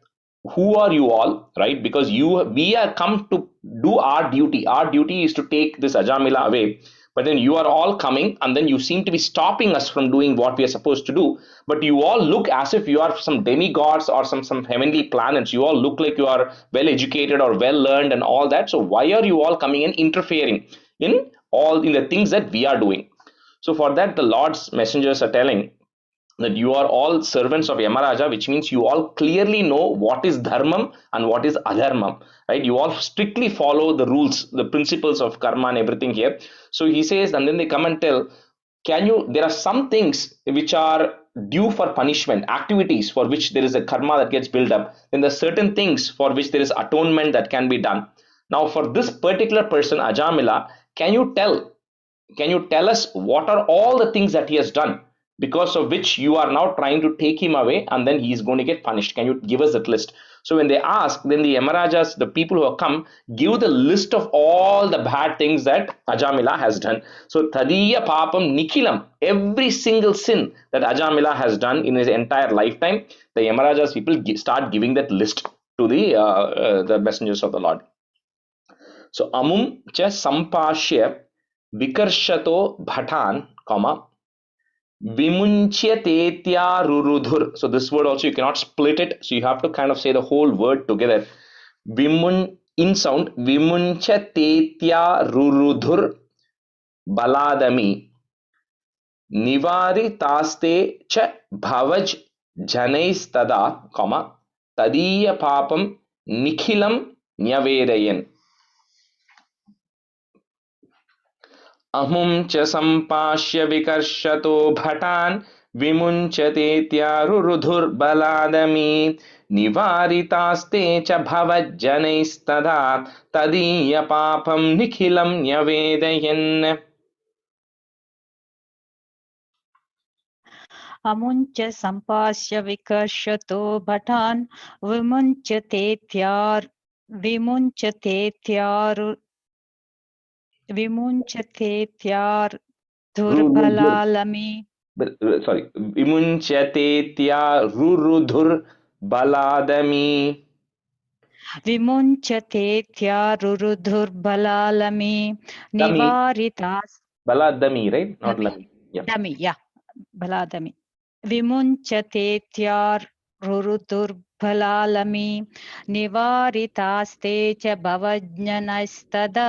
who are you all, right? Because we are come to do our duty. Our duty is to take this Ajamila away. But then you are all coming and then you seem to be stopping us from doing what we are supposed to do. But you all look as if you are some demigods or some heavenly planets. You all look like you are well educated or well learned and all that. So why are you all coming and interfering in the things that we are doing? So for that, the Lord's messengers are telling that you are all servants of Yamaraja, which means you all clearly know what is dharmam and what is adharmam, right? You all strictly follow the rules, the principles of karma and everything here. So he says, and then they come and tell, there are some things which are due for punishment, activities for which there is a karma that gets built up. Then there are certain things for which there is atonement that can be done. Now for this particular person, Ajamila, can you tell can you tell us what are all the things that he has done because of which you are now trying to take him away and then he is going to get punished? Can you give us that list? So when they ask, then the Yamarajas, the people who have come, give the list of all the bad things that Ajamila has done. So Tadiya Papam Nikhilam, every single sin that Ajamila has done in his entire lifetime, the Yamarajas people start giving that list to the messengers of the Lord. So Amum cha Sampashya Vikarshato Bhatan, comma, Vimunchyatetya Rurudhur. So this word also you cannot split it. So you have to kind of say the whole word together. Vimun in sound. Vimunchyatetya Rurudhur Baladami Nivaritaste cha Bhavaj Janaistada, comma, Tadiya Papam Nikhilam Nyavedayan. अमुं च सम्पाश्य विकर्षतो भटान् विमुञ्चतेत्यारुरुधुर्बलादमी निवारितास्ते च भवज्जनैस्तदा तदीयपापं निखिलं न्यवेदयन्. अमुञ्च सम्पास्य विकर्षतो भटान् विमुञ्चतेत्यार् दुर्बलालमी. Sorry, vimuncyatetyarurudurbalaadami. विमुञ्चतेत्यारुरुधुर्बलालमी निवारितास्. Baladami, right? Not Dami. lami. Yeah. Dami, yeah. Baladami. विमुञ्चतेत्यारुरुदुर्बलालमी निवारितास्ते च भवज्ञनस्तदा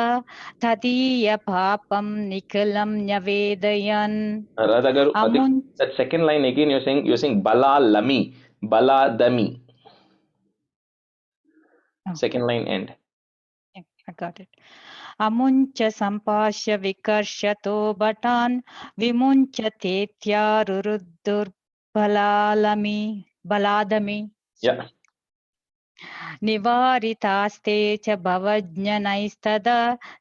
तदीयपापं निखिलं न्यवेदयन्. Radhagaru, that second line again you're saying balalami, baladami. Second line end. I got it. अमुञ्च सम्पाश्य विकर्षतो भटान् विमुञ्चतेत्यारुरुदुर्बलालमी बलादमी. Yeah. निवारितास्ते च भवज्ञनैस्तदा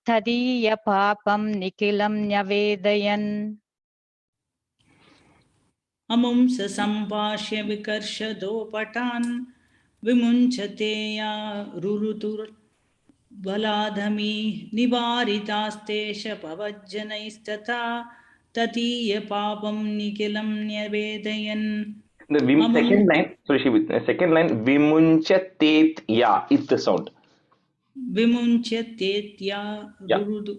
तदीयपापं निखिलं न्यवेदयन्. अमुंस सम्भाष्य विकर्षतो पटान् विमुञ्चते या रुरुतुर्बलाधमी निवारितास्तेष पवज्जनैस्तथा ततीयपापं निखिलं न्यवेदयन्. The second line, second line, vimunchatya, it's the sound. विमुञ्चतेत्या रुरुदु.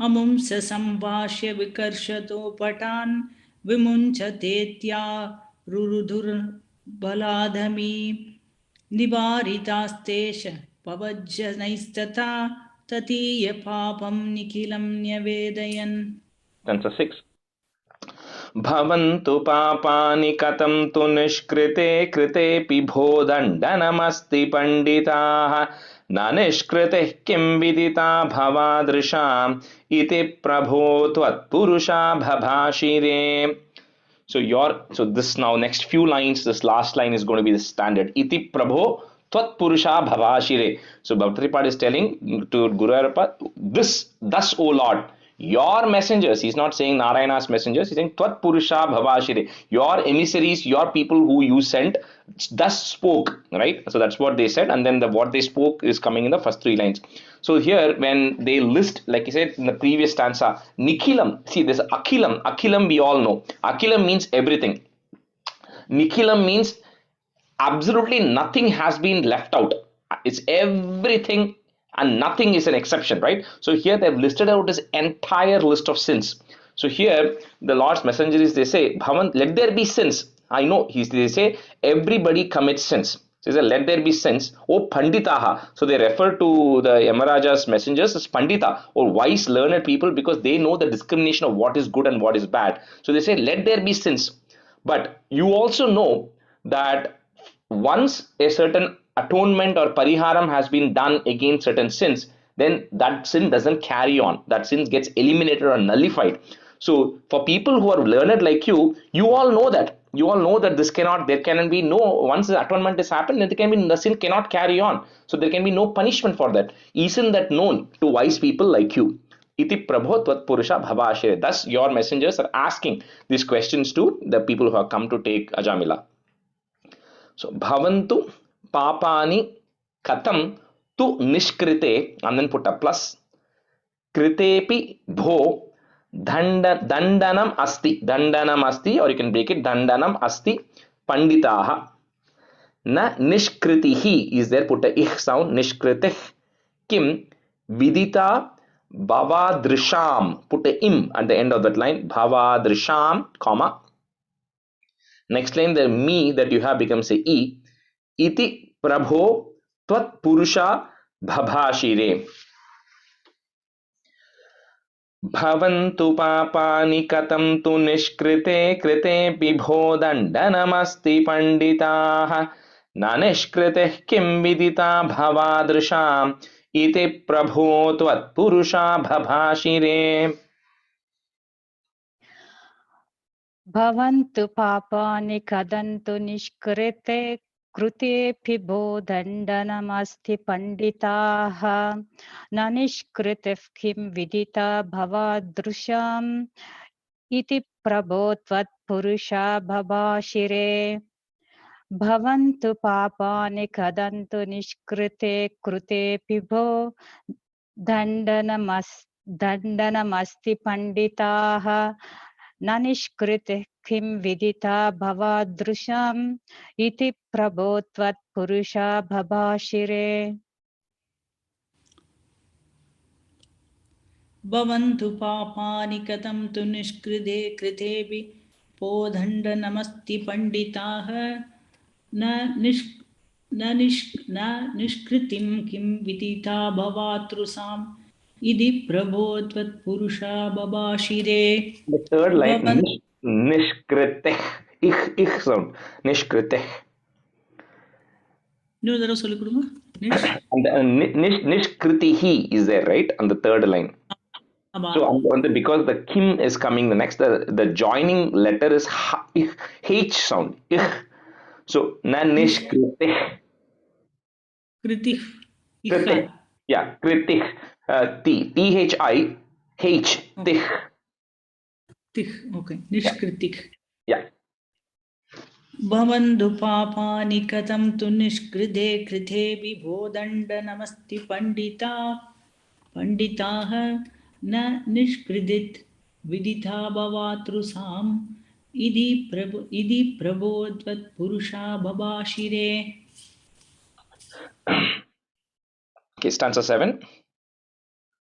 अमुंस सम्भाष्य विकर्षतो पटान् विमुञ्चतेत्या रुरुधुर्बलाधमी निवारितास्तेष पवज्जनैस्तथा ततीयपापं निखिलं न्यवेदयन्. Answer 6. भवन्तु पापानि कथं तु निष्कृते कृतेऽपि भो दण्डनमस्ति पंडिताः न निष्कृतिः किं विदिता भवादृशाम् इति प्रभो त्वत्पुरुषा भभाषिरे. So this now next few lines, this last line is going to be the standard. Iti prabho tvat purusha bhavashire. So Bhaktipada is telling to Guru Arapa, thus O Lord, your messengers, he's not saying Narayana's messengers, he's saying tvat purusha bhavashire, your emissaries, your people who you sent, thus spoke, right? So that's what they said, and then what they spoke is coming in the first three lines. So here when they list, like I said in the previous stanza, Nikhilam, see this Akhilam we all know. Akhilam means everything. Nikhilam means absolutely nothing has been left out. It's everything and nothing is an exception, right? So here they've listed out this entire list of sins. So here the Lord's messengers, they say, Bhavan, let there be sins. I know, they say everybody commits sins. So they say, let there be sins. Oh Panditaha. So they refer to the Yamaraja's messengers as Pandita, or wise learned people, because they know the discrimination of what is good and what is bad. So they say, let there be sins. But you also know that once a certain atonement or pariharam has been done against certain sins, then that sin doesn't carry on. That sin gets eliminated or nullified. So for people who are learned like you all know that. You all know that there can be no, once the atonement has happened, then the sin cannot carry on. So there can be no punishment for that. Isn't that known to wise people like you? iti prabho tvat purusha bhavashire. Thus your messengers are asking these questions to the people who have come to take Ajamila. So bhavantu papani katam tu nishkrite, and then put a plus, kritepi bho dandanam asti, or you can break it, dandanam asti panditaha. Na nishkritihi is there, put a ich sound, nishkritih kim vidita bhavadrisham, put a im at the end of that line, bhavadrisham, comma. Next line, the me that you have becomes a e. Iti prabho tvat purusha bhabhashire. Bhavantu papani katam tu nishkrite krite pibho dandanamasti panditaha na nishkrite kim vidita bhavadrisham iti prabho tvat purusha bhabhashire. Bhavantu papani kadantu nishkrite कृतेऽपिभो दण्डनमस्ति पण्डिताः न निष्कृतिः किं विदिता भवादृशाम् इति प्रभो त्वत्पुरुषा भवाशिरे भवन्तु पापानि कदन्तु निष्कृते कृतेऽपिभो दण्डनमस्ति पण्डिताः न निष्कृतिः किं विदिता भवादृशाम् इति प्रभो त्वत्पुरुषा भवाशिरे भवन्तु पापानि कथं तु निष्कृते कृतेऽपि पोदण्डनमस्ति पण्डिताः न निष्कृतिं किं विदिता भवातृसाम् इति प्रभो त्वत्पुरुषा बभाषिरे. The third line, nishkriteh, ich sound, nishkriteh. இன்னொரு தடவை சொல்லிக் கொடுங்க. Nishkritihi is there, right, on the third line. ஆமா. So because the kim is coming, the next the joining letter is h sound, ich. So na nishkritih. Kritih. Kritih. Yeah, kritih. Thi h tih. Tih. Okay. Nishkritik. Yeah. भवन्तु पापानि कथं तु निष्कृते कृतेऽपि भोदण्डनमस्ति पण्डिताः न निष्कृतित् विदिता भवातृसाम् इति प्रभो त्वत्पुरुषा बभाषिरे. Okay, stanza 7.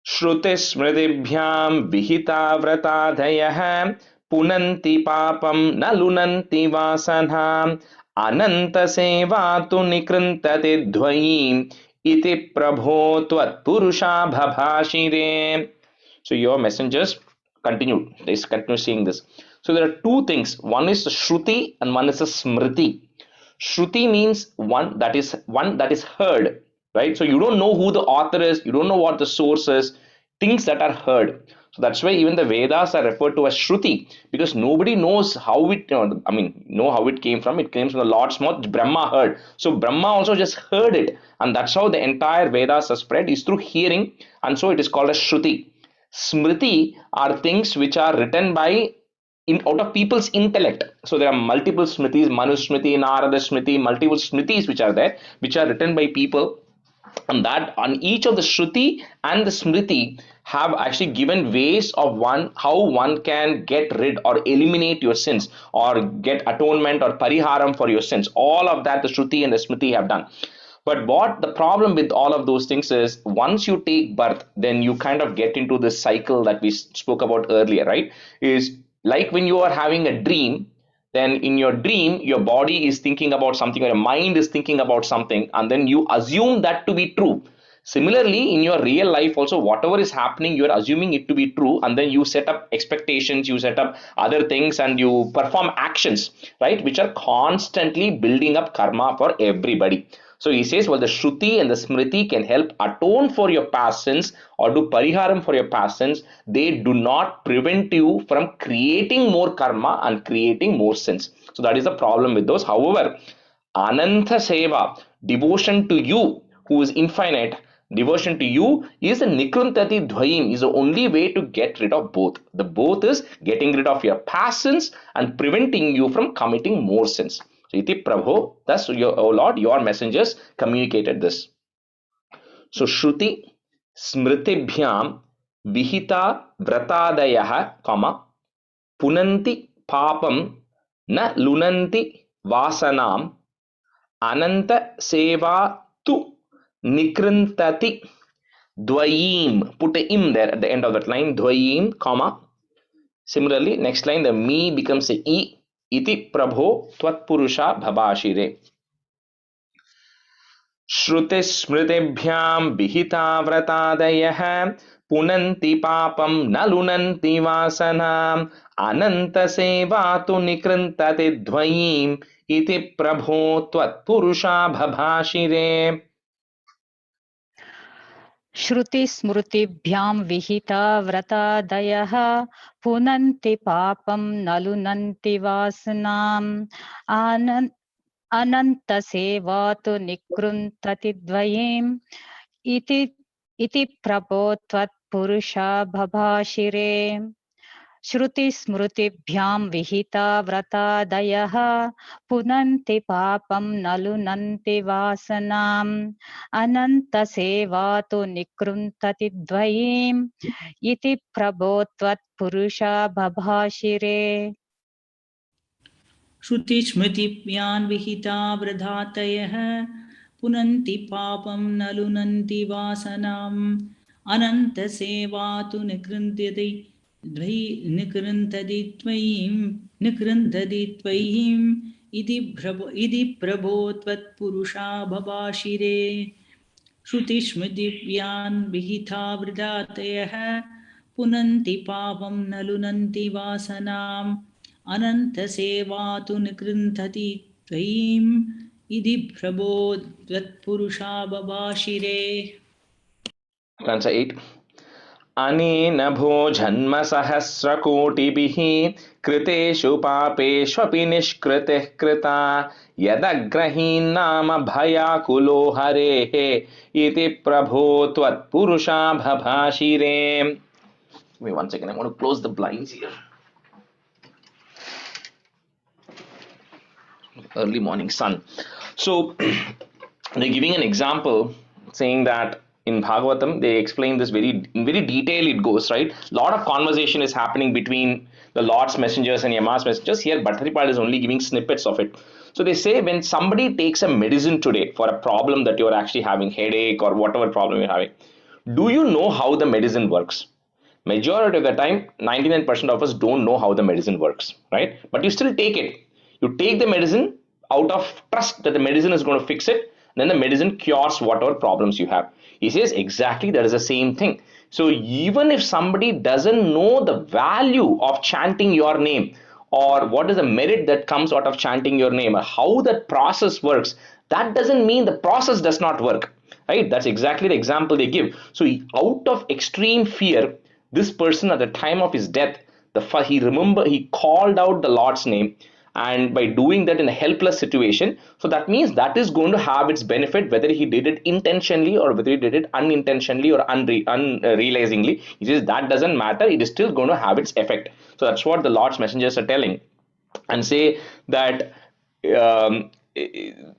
श्रुतिस्मृतिभ्यां विहिता व्रतादयः पुनन्ति पापं न लुनन्ति वासनाम् अनन्तसेवा तु निकृन्तति द्वयीम् इति प्रभो त्वत्पुरुषा भभाषिरे. So your messengers continue seeing this. So there are two things. One is Shruti and one is a Smriti. Shruti means one that is heard, right? So you don't know who the author is, you don't know what the source is, things that are heard. So that's why even the Vedas are referred to as Shruti, because nobody knows how it how it came from. It came from the Lord's mouth. Brahma heard. So Brahma also just heard it, and that's how the entire Vedas are spread, is through hearing, and so it is called as Shruti. Smriti are things which are written by out of people's intellect. So there are multiple Smritis, Manu Smriti, Narada Smriti, multiple Smritis which are there, which are written by people, and that on each of the Shruti and the Smriti have actually given ways of how one can get rid or eliminate your sins, or get atonement or pariharam for your sins. All of that the Shruti and the Smriti have done. But what the problem with all of those things is, once you take birth, then you kind of get into this cycle that we spoke about earlier, right? Is like when you are having a dream, then in your dream, your body is thinking about something, or your mind is thinking about something, and then you assume that to be true. Similarly, in your real life also, whatever is happening, you are assuming it to be true, and then you set up expectations, you set up other things, and you perform actions, right, which are constantly building up karma for everybody. So he says, well, the Shruti and the Smriti can help atone for your past sins or do pariharam for your past sins. They do not prevent you from creating more karma and creating more sins. So that is the problem with those. However, Ananta Seva, devotion to you who is infinite, devotion to you is the nikrantati dvayim, is the only way to get rid of both. The both is getting rid of your past sins and preventing you from committing more sins. So iti prabho, thus your, O Lord, your messengers communicated this. So Shruti smritibhyam vihita vratadayah, comma, punanti papam na lunanti vasanam ananta seva tu nikrintati dvayim. Put a im there at the end of that line, dvayim, comma. Similarly, next line, the me becomes a e. Iti prabho tvat purusha bhabashire. श्रुतिस्मृतिभ्यां विहिता व्रतादयः पुनन्ति पापं न लुनन्ति वासनाम् अनन्तसेवा तु निकृन्तति द्वयीम् इति प्रभो त्वत्पुरुषा भभाषिरे. श्रुतिस्मृतिभ्यां विहिता व्रतादयः पुनन्ति पापं न लुनन्ति वासनाम् अनन्तसेवा तु निकृन्तति द्वयीम् इति प्रभो त्वत्पुरुषा भभाषिरे. श्रुतिस्मृतिभ्यां विहिता व्रतादयः पुनन्ति पापं न लुनन्ति वासनाम् अनन्तसेवा तु निकृन्तति द्वयीम् इति प्रभो त्वत्पुरुषा भभाषिरे. श्रुतिस्मृतिभ्यां विहिता व्रतादयः पुनन्ति पापं न लुनन्ति वासनाम् अनन्तसेवा तु निकृन्तति त्वयीम् इति प्रभो त्वत्पुरुषा भभाषिरे. श्रुतिस्मृतिभ्यां विहिता व्रतादयः पुनन्ति पापं न लुनन्ति वासनाम् अनन्तसेवा तु निकृन्तति त्वयीम् इति प्रभो त्वत्पुरुषा भभाषिरे. Answer 8. अनेन भो जन्म सहस्रकोटिभिः कृतेषु पापेष्वपि निष्कृतिः कृता यदग्रहीन्नाम भयाकुलो हरेः इति प्रभो त्वत्पुरुषा भभाषिरे. Wait 1 second, I want to close the blinds here. Early morning sun. So they're giving an example saying that in Bhagavatam, they explain this in very detail it goes, right? A lot of conversation is happening between the Lord's messengers and Yama's messengers. Here, Bhattaripad is only giving snippets of it. So they say when somebody takes a medicine today for a problem that you're actually having, headache or whatever problem you're having, do you know how the medicine works? Majority of the time, 99% of us don't know how the medicine works, right? But you still take it. You take the medicine out of trust that the medicine is going to fix it. Then the medicine cures whatever problems you have. He says exactly that is the same thing. So even if somebody doesn't know the value of chanting your name or what is the merit that comes out of chanting your name or how that process works, that doesn't mean the process does not work, right? That's exactly the example they give. So out of extreme fear, this person at the time of his death, he called out the Lord's name. And by doing that in a helpless situation, so that means that is going to have its benefit whether he did it intentionally or whether he did it unintentionally or unrealizingly. He says that doesn't matter, it is still going to have its effect. So that's what the Lord's messengers are telling, and say that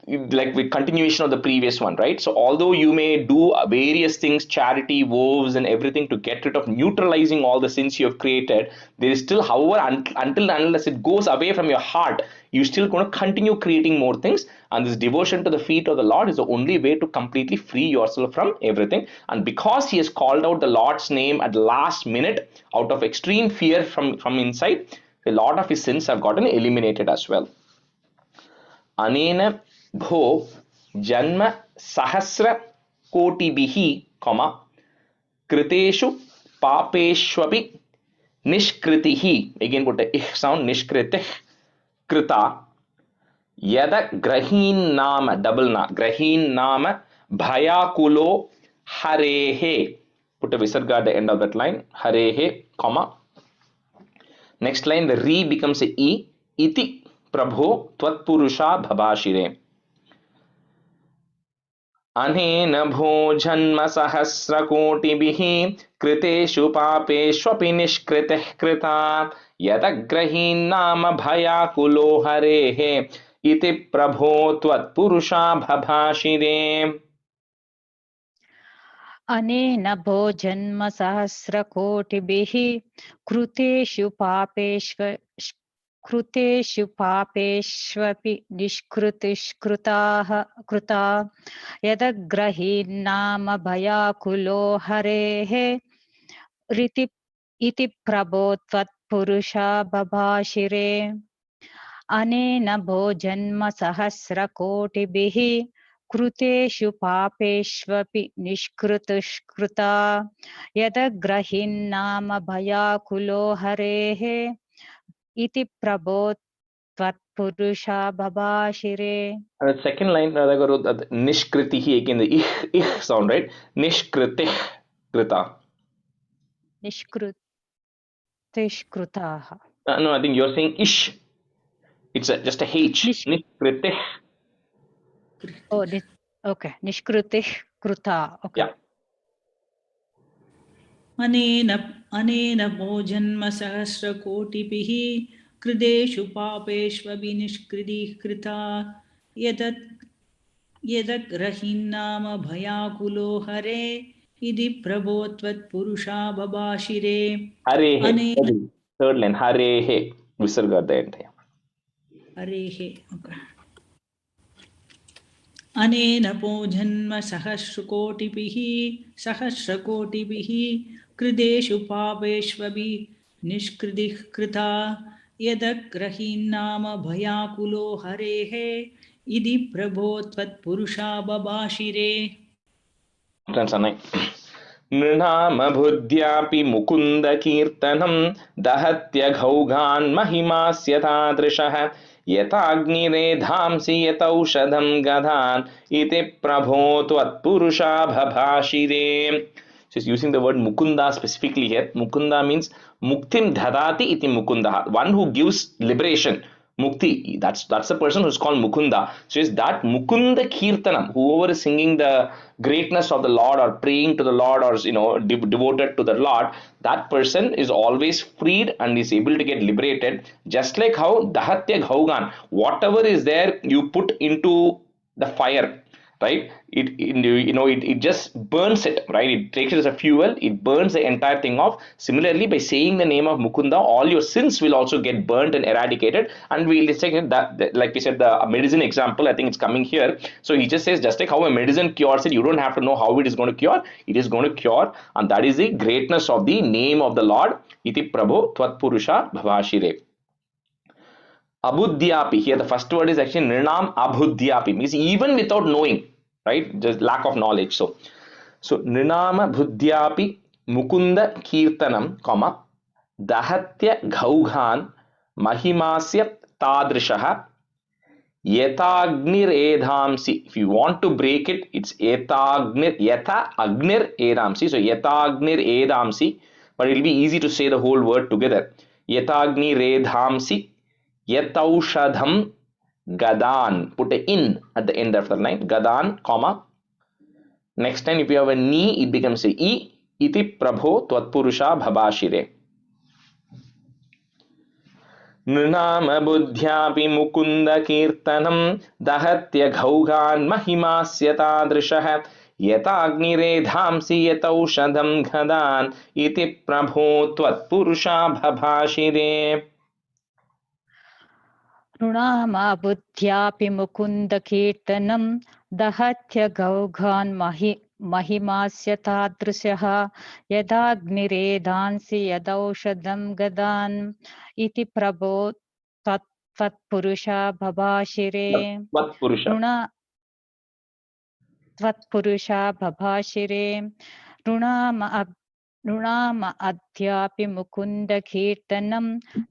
like with continuation of the previous one, right? So although you may do various things, charity, vows and everything to get rid of neutralizing all the sins you have created, there is still, however, until unless it goes away from your heart, you're still going to continue creating more things. And this devotion to the feet of the Lord is the only way to completely free yourself from everything. And because he has called out the Lord's name at the last minute out of extreme fear from inside, a lot of his sins have gotten eliminated as well. अनेन भो जन्म सहस्र कोटिभिः कमा कृतेषु पापेष्वपि निष्कृतिः, again put a ich sound, निष्कृतिः कृता यद ग्रहीन् नाम, double na, ग्रहीन् नाम भयाकुलो हरेः, put a visarga at the end of that line, हरेः comma, next line the re becomes a e, iti प्रभो त्वत्पुरुषा भभाषिरे. अनेन भोजन्म सहस्रकोटिभिः कृतेषु पापेष्वपि निष्कृतिः कृता यदग्रहीन्नाम भयाकुलो हरेः इति प्रभो त्वत्पुरुषा भभाषिरे अनेन भोजन्म सहस्रकोटिभिः कृतेषु पापेष्वपि कृता यदग्रहीन्नाम भयाकुलो हरेः इति प्रभो त्वत्पुरुषा बभाषिरे अनेन भोजन्म सहस्रकोटिभिः कृतेषु पापेष्वपि निष्कृता यदग्रहीन्नाम भयाकुलो हरेः इति प्रभो त्वत्पुरुषा बभाषिरे. And the second line, Radhaguru, that nishkritihi, again the ich sound, right? Nishkritih krita. निष्कृतिष्कृताः. No, I think you're saying ish. It's just a H. Nishkritih. Oh, okay. Nishkrutih kruta. Okay. Yeah. अनेन भोजन्म सहस्रकोटिभिः कृतेषु पापेष्वपि निष्कृतिः कृता यदग्रहीन्नाम भयाकुलो हरे इति प्रभो त्वत्पुरुषा बभाषिरे Harehe. Third line. Harehe. Visarga at the end. हरेः अनेन भोजन्म सहस्रकोटिभिः कृतेषु पापेष्वपि निष्कृतिः कृता यदग्रहीन्नाम भयाकुलो हरेः इति प्रभो त्वत्पुरुषा बभाषिरे. नृणाम बुद्ध्यापि मुकुन्द कीर्तनं दहत्यघौघान् महिमास्य तादृशः यथाग्निरेधांसि यतौषधं गधान् इति प्रभो त्वत्पुरुषा भभाषिरे. So he's using the word mukunda specifically here. Mukunda means muktim dhadati iti mukundaha, one who gives liberation, mukti. That's the person who's called mukunda. So is that mukunda kirtanam, whoever is singing the greatness of the Lord or praying to the Lord or devoted to the Lord, that person is always freed and is able to get liberated. Just like how dahatya ghaugan, whatever is there you put into the fire, right, it just burns it, right, it takes it as a fuel, it burns the entire thing off. Similarly, by saying the name of Mukunda, all your sins will also get burnt and eradicated. And we'll take that, like we said, the medicine example, I think it's coming here. So he just says, just like how a medicine cures it, you don't have to know how it is going to cure, it is going to cure. And that is the greatness of the name of the Lord. Iti Prabho Tvatpurusha Bhavashire. Abudhyapi, here the first word is actually Nirnam Abudhyapi, means even without knowing, right, just lack of knowledge. So Nirnama Budhyapi Mukunda Kirtanam, comma, Dahatya Ghaughan Mahimasya Tadrishaha Yetagnir Edhamsi. If you want to break it, it's Yetagnir Edhamsi. So Yetagnir Edhamsi, but it'll be easy to say the whole word together. Yetagnir Edhamsi Yataushadham Gadan. Put a in at the end of the line. Gadan, comma. Next time, if you have a ni, it becomes a I. Iti Prabho Tvatpurusha Bhabashire. नृणाम बुद्ध्यापि Mukunda कीर्तनं दहत्य घौघान् महिमास्य तादृशः यथाग्निरेधांसि यतौषधं गदान् इति प्रभो त्वत्पुरुषा भभाषिरे. नृणाम बुद्ध्यापि मुकुन्द कीर्तनं दहत्य घौघान् महिमास्य तादृशः यदाग्निरेधांसि यदौषधं गदान् इति प्रभो त्वत्पुरुषा भभाषिरे. त्वत्पुरुषा भभाषिरे. नृणाम अद्यापि मुकुन्द कीर्तनं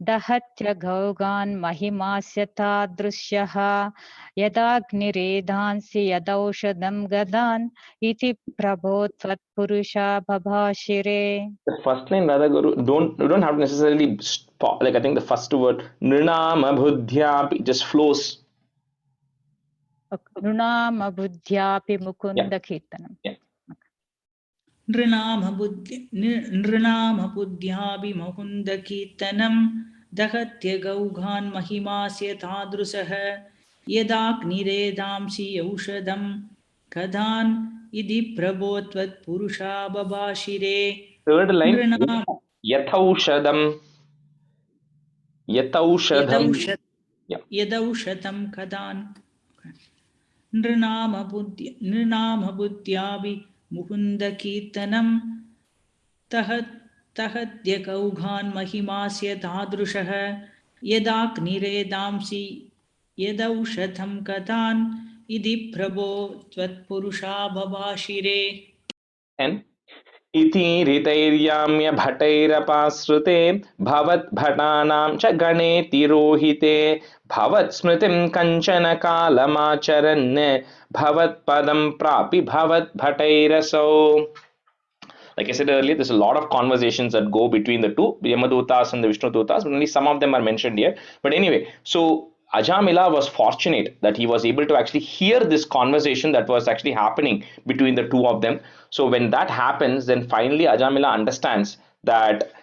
दहत्य घौघान् महिमास्य तादृश्यः यदाग्निरेधांसि यदौषधं गदान् इति प्रभो त्वत्पुरुषा भभाषिरे. The first line, Radhaguru, you don't have to necessarily stop. Like I think the first word, Nrinama Budhyapi, just flows. नृणामबुद्ध्यापि Yeah, मुकुन्दकीर्तनम्. yeah. नृणामबुद्ध्याभिमुकुन्दकीर्तनं दहत्यगौघान् महिमास्य तादृशः यदाग्निरेदांसि औषधं कदान् इति प्रभो त्वत्पुरुषा बभाषिरे. Third line, नृणां yathaushadam, yathaushadam. Yeah. यदौषधं कदान् नृणामबुद्ध्याभिमुकुन्दकीर्तनं तहत्यगौघान् महिमास्य तादृशः यदाग्निरेदांसि यदौषधं कदान् इति प्रभो त्वत्पुरुषा बभाषिरे. And इति ऋतैर्याम्य भटैरपाश्रुते भवद्भटानां च गणे तिरोहिते भवत्स्मृतिं कञ्चन कालमाचरन् भवत्पदं प्रापि भवद्भटैरसौ. Like I said earlier, there's a lot of conversations that go between the two, Yamadutas and the Vishnudutas, but only some of them are mentioned here. But anyway, so Ajamila was fortunate that he was able to actually hear this conversation that was actually happening between the two of them. So when that happens, then finally Ajamila understands that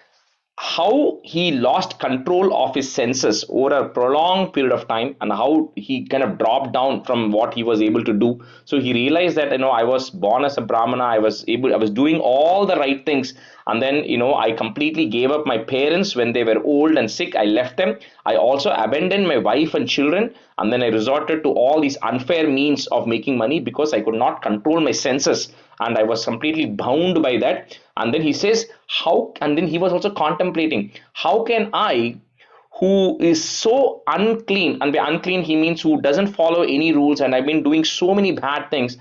how he lost control of his senses over a prolonged period of time and how he kind of dropped down from what he was able to do. So he realized that, I was born as a Brahmana, I was doing all the right things, and then I completely gave up my parents when they were old and sick. I left them. I also abandoned my wife and children, and then I resorted to all these unfair means of making money because I could not control my senses and I was completely bound by that. And then he says, and then he was also contemplating, how can I, who is so unclean, and by unclean he means who doesn't follow any rules, and I've been doing so many bad things,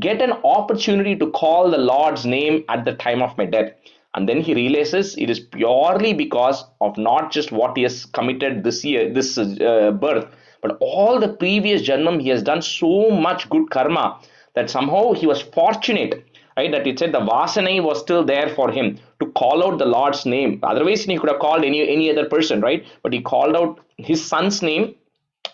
get an opportunity to call the Lord's name at the time of my death. And then he realizes it is purely because of not just what he has committed this birth, but all the previous janmam he has done so much good karma that somehow he was fortunate, right? That it said the vasanai was still there for him to call out the Lord's name. Otherwise, he could have called any other person, right? But he called out his son's name,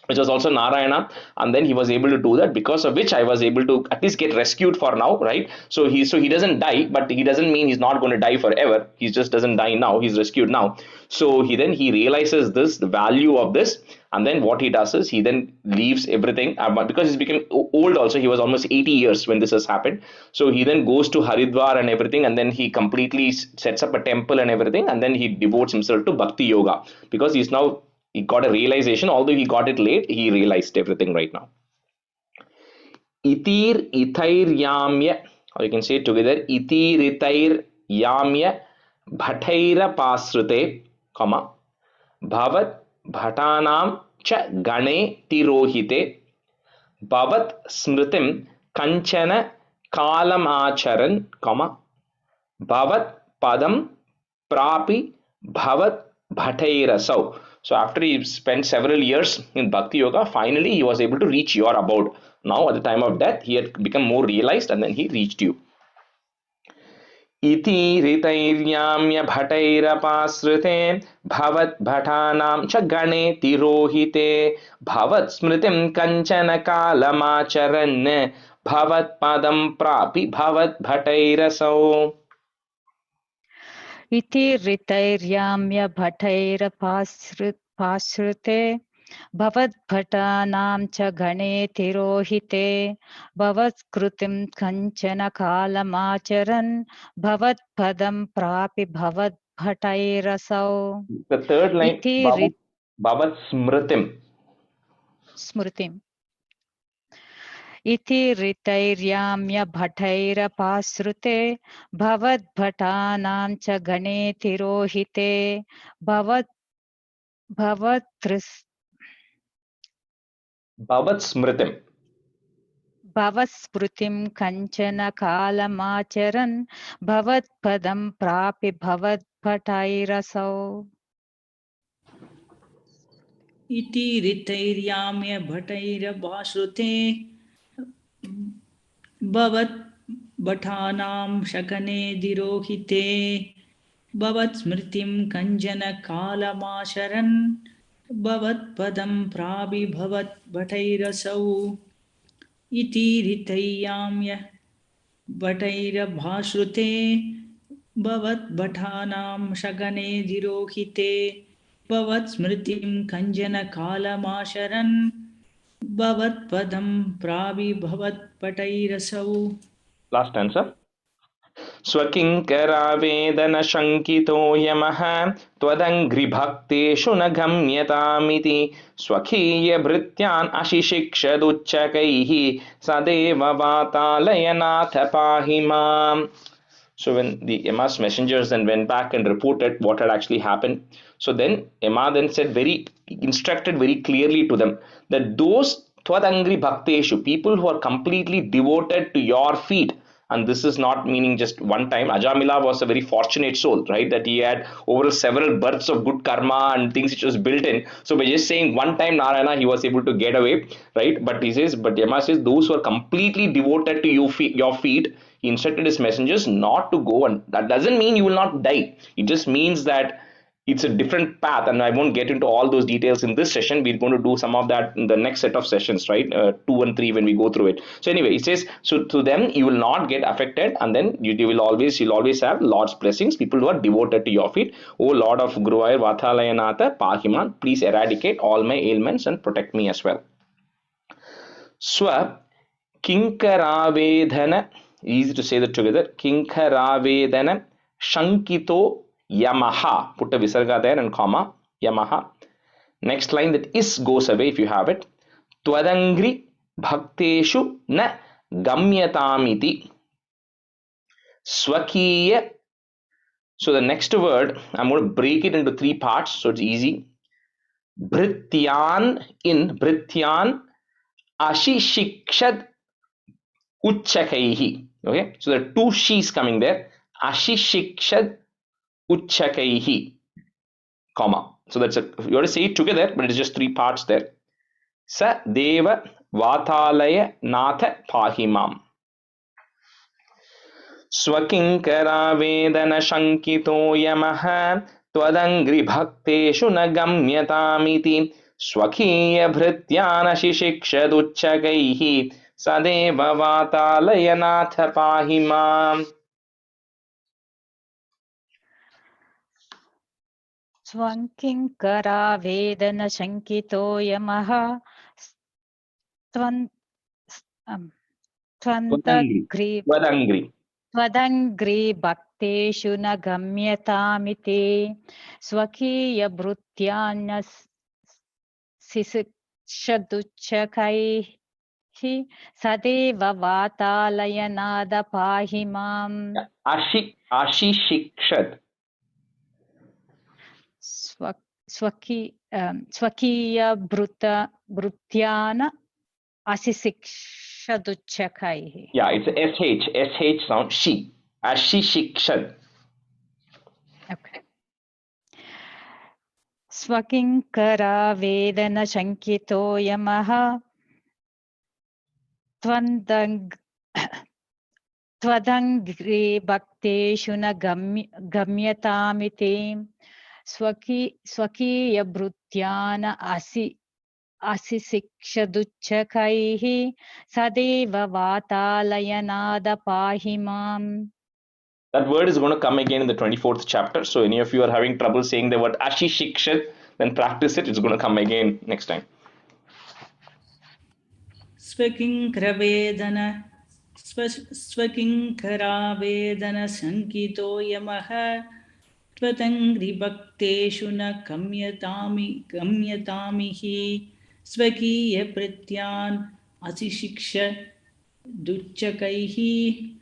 which was also Narayana, and then he was able to do that, because of which I was able to at least get rescued for now, right? So he doesn't die, but he doesn't mean he's not going to die forever. He just doesn't die now. He's rescued now. So he realizes the value of this, and then what he does is he then leaves everything, because he's become old also. He was almost 80 years when this has happened. So he then goes to Haridwar and everything, and then he completely sets up a temple and everything, and then he devotes himself to Bhakti Yoga, because he got a realization. Although he got it late, he realized everything right now. Itir itair yamya, or you can say it together, itir itair yamya bhataira pasrute, comma, bhavat bhatanam cha gane tirohite, bhavat smritim kanchana kalam acharan, comma, bhavat padam prapi bhavat bhatairasau. So after he spent several years in Bhakti Yoga, finally he was able to reach your abode. Now at the time of death, he had become more realized, and then he reached you. Iti ritairyamya bhatairapasrute bhavat bhatanam cha gane tirohite bhavat smritim kanchana kalamacharan bhavat padam prapi bhavat bhatairasau. इति ऋतैर्याम्य भटैरपाश्रुते भवद्भटानां च गणे तिरोहिते भवत्कृतिं कञ्चन कालमाचरन् भवत्पदं प्रापि भवद्भटैरसौ. The third line, इति bhavat smritim. स्मृतिम्. इति ऋतैर्याम्य भटैरपाश्रुते भवद्भटानां च गणे तिरोहिते भवत्स्मृतिं कञ्चन कालमाचरन् भवत्पदं प्रापि भवद्भटैरसौ. इति ऋतैर्याम्य भटैरपाश्रुते भवत् भटानां शकने तिरोहिते भवत् स्मृतिं कञ्चन कालमाचरन् भवत्पदं प्रापि भवत् भटैरसौ. इति ऋतैयाम्य भटैरभाश्रुते भवद्भटानां शगने दिरोहिते भवत्स्मृतिं कञ्जनकालमाशरन् भवत्पदं प्राविभवत्पटैरसौ. Last answer. स्वकिङ्करावेदनशङ्कितो यमः त्वदङ्घ्रिभक्तेषु न गम्यतामिति स्वकीयभृत्यान् अशिशिक्षदुच्चकैः सदेव वातालयनाथ पाहि माम्. So when the Emma's messengers then went back and reported what had actually happened, so then Emma then said instructed very clearly to them that those Twadangri Bhakteshu, people who are completely devoted to your feet, and this is not meaning just one time. Ajamila was a very fortunate soul, right? That he had over several births of good karma and things which was built in. So by just saying one time Narayana, he was able to get away, right? But Yama says, those who are completely devoted to your feet, he instructed his messengers not to go, and that doesn't mean you will not die. It just means that it's a different path, and I won't get into all those details in this session. We're going to do some of that in the next set of sessions, right? 2 and 3 when we go through it. So anyway, it says, so to them you will not get affected, and then you'll always have Lord's blessings, people who are devoted to your feet. O Lord of Guruvayur Vathalayanatha Pahiman, please eradicate all my ailments and protect me as well. Swa Kinkaravedana, easy to say that together. Kinkaravedana Shankito Yamaha. Put a visarga there and comma. Yamaha. Next line, that is goes away if you have it. Twadangri bhakteshu na gamyatamiti. Swakiya. So the next word, I'm going to break it into 3 parts so it's easy. Bhrityan, in Bhrityan Ashishikshad Uchchakaihi. Okay, so there are 2 she's coming there. Ashishikshad Uchchakaihi, comma. So that's you have to say it together, but it's just 3 parts there. Sa Deva Vatalaya Natha Pahimam. Swakinkara Vedana Shankito Yamaha Twadangri Bhakteshu na Gamyatamiti Swakiya Bhrityana Shishikshadutchakaihi Sadeva Vatalaya Natha Pahimam. Swankinkara Vedana Shankito Yamaha Twadangri Bhakteshu na Gamyatamiti Swakiya Bhrityana Shishikshadutchakaihi Sadeva Vatalayanada Pahimam. Ashishikshad. Swakiya Bhrityana Ashishikshadutchakaihi. Yeah, it's a SH sound, she. Ashishikshad. Okay. Swakinkara Vedana Shankito Yamaha Twadangri Bhakteshu na Gamyatamiti Swakiya Bhrityana Ashishikshadutchakaihi Sadeva Vatalayanada Pahimam. That word is going to come again in the 24th chapter. So any of you are having trouble saying the word Ashishikshad, then practice it. It's going to come again next time. Swakinkaravedana Shankito Yamaha Twadangri Bhakteshu na Gamyatamihi Swakiya Prityan Asishiksha Duchchakaihi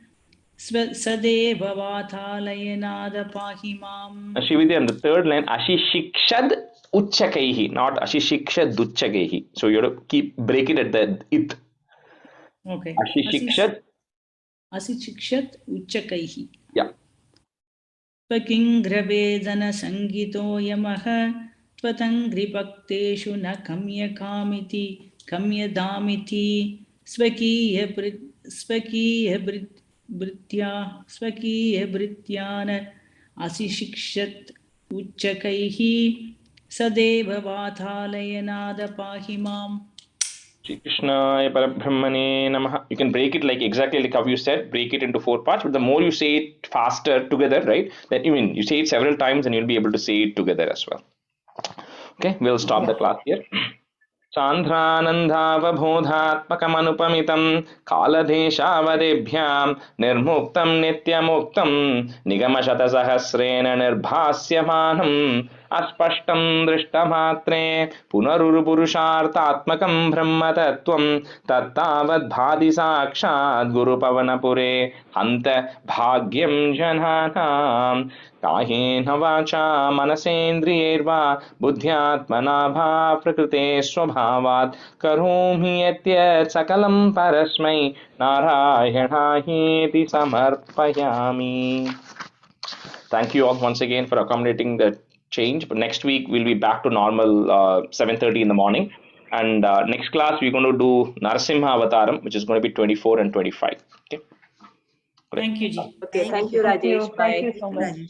Sadeva Vatalayanada Pahimam. Shividya, on the 3rd line, Ashishikshad Uchchakaihi, not Ashishikshad Duchchakaihi. So you have to break it at the it. Okay. Ashishikshad Uchchakaihi. Yeah. Swakingravedana Sangito Yamaha Twadangri Bhakteshu na Kamyadamiti Swakiya Bhrityana Asishikshat Uchchakaihi Sadeva Vatalayanada Pahimam. Shri Krishnaya Parabrahmane Namaha. You can break it like exactly like how you said, break it into 4 parts, but the more you say it faster together, right? Then even you say it several times and you'll be able to say it together as well. Okay, we'll stop the class here. सान्द्रानन्दावबोधात्मकमनुपमितं कालदेशावदेभ्यां निर्मुक्तं नित्यमुक्तं निगमशतसहस्रेण निर्भास्यमानम् अस्पष्टं दृष्टमात्रे पुनरुरुपुरुषार्थात्मकं ब्रह्मतत्त्वं तत्तावद्भाति साक्षात् गुरुपवनपुरे हन्त भाग्यं जनानां कायेन वाचा मनसेन्द्रियैर्वा बुद्ध्यात्मना भा प्रकृते स्वभावात् करोमि यद्यत् सकलं परस्मै नारायणायेति समर्पयामि. Thank you all once again for accommodating the change. But next week we'll be back to normal 7:30 in the morning. And next class we're going to do Narasimha Avataram, which is going to be 24 and 25. Okay. Thank you, Ji. Okay, thank you, Rajesh. Bye. Thank you so much. Rajesh.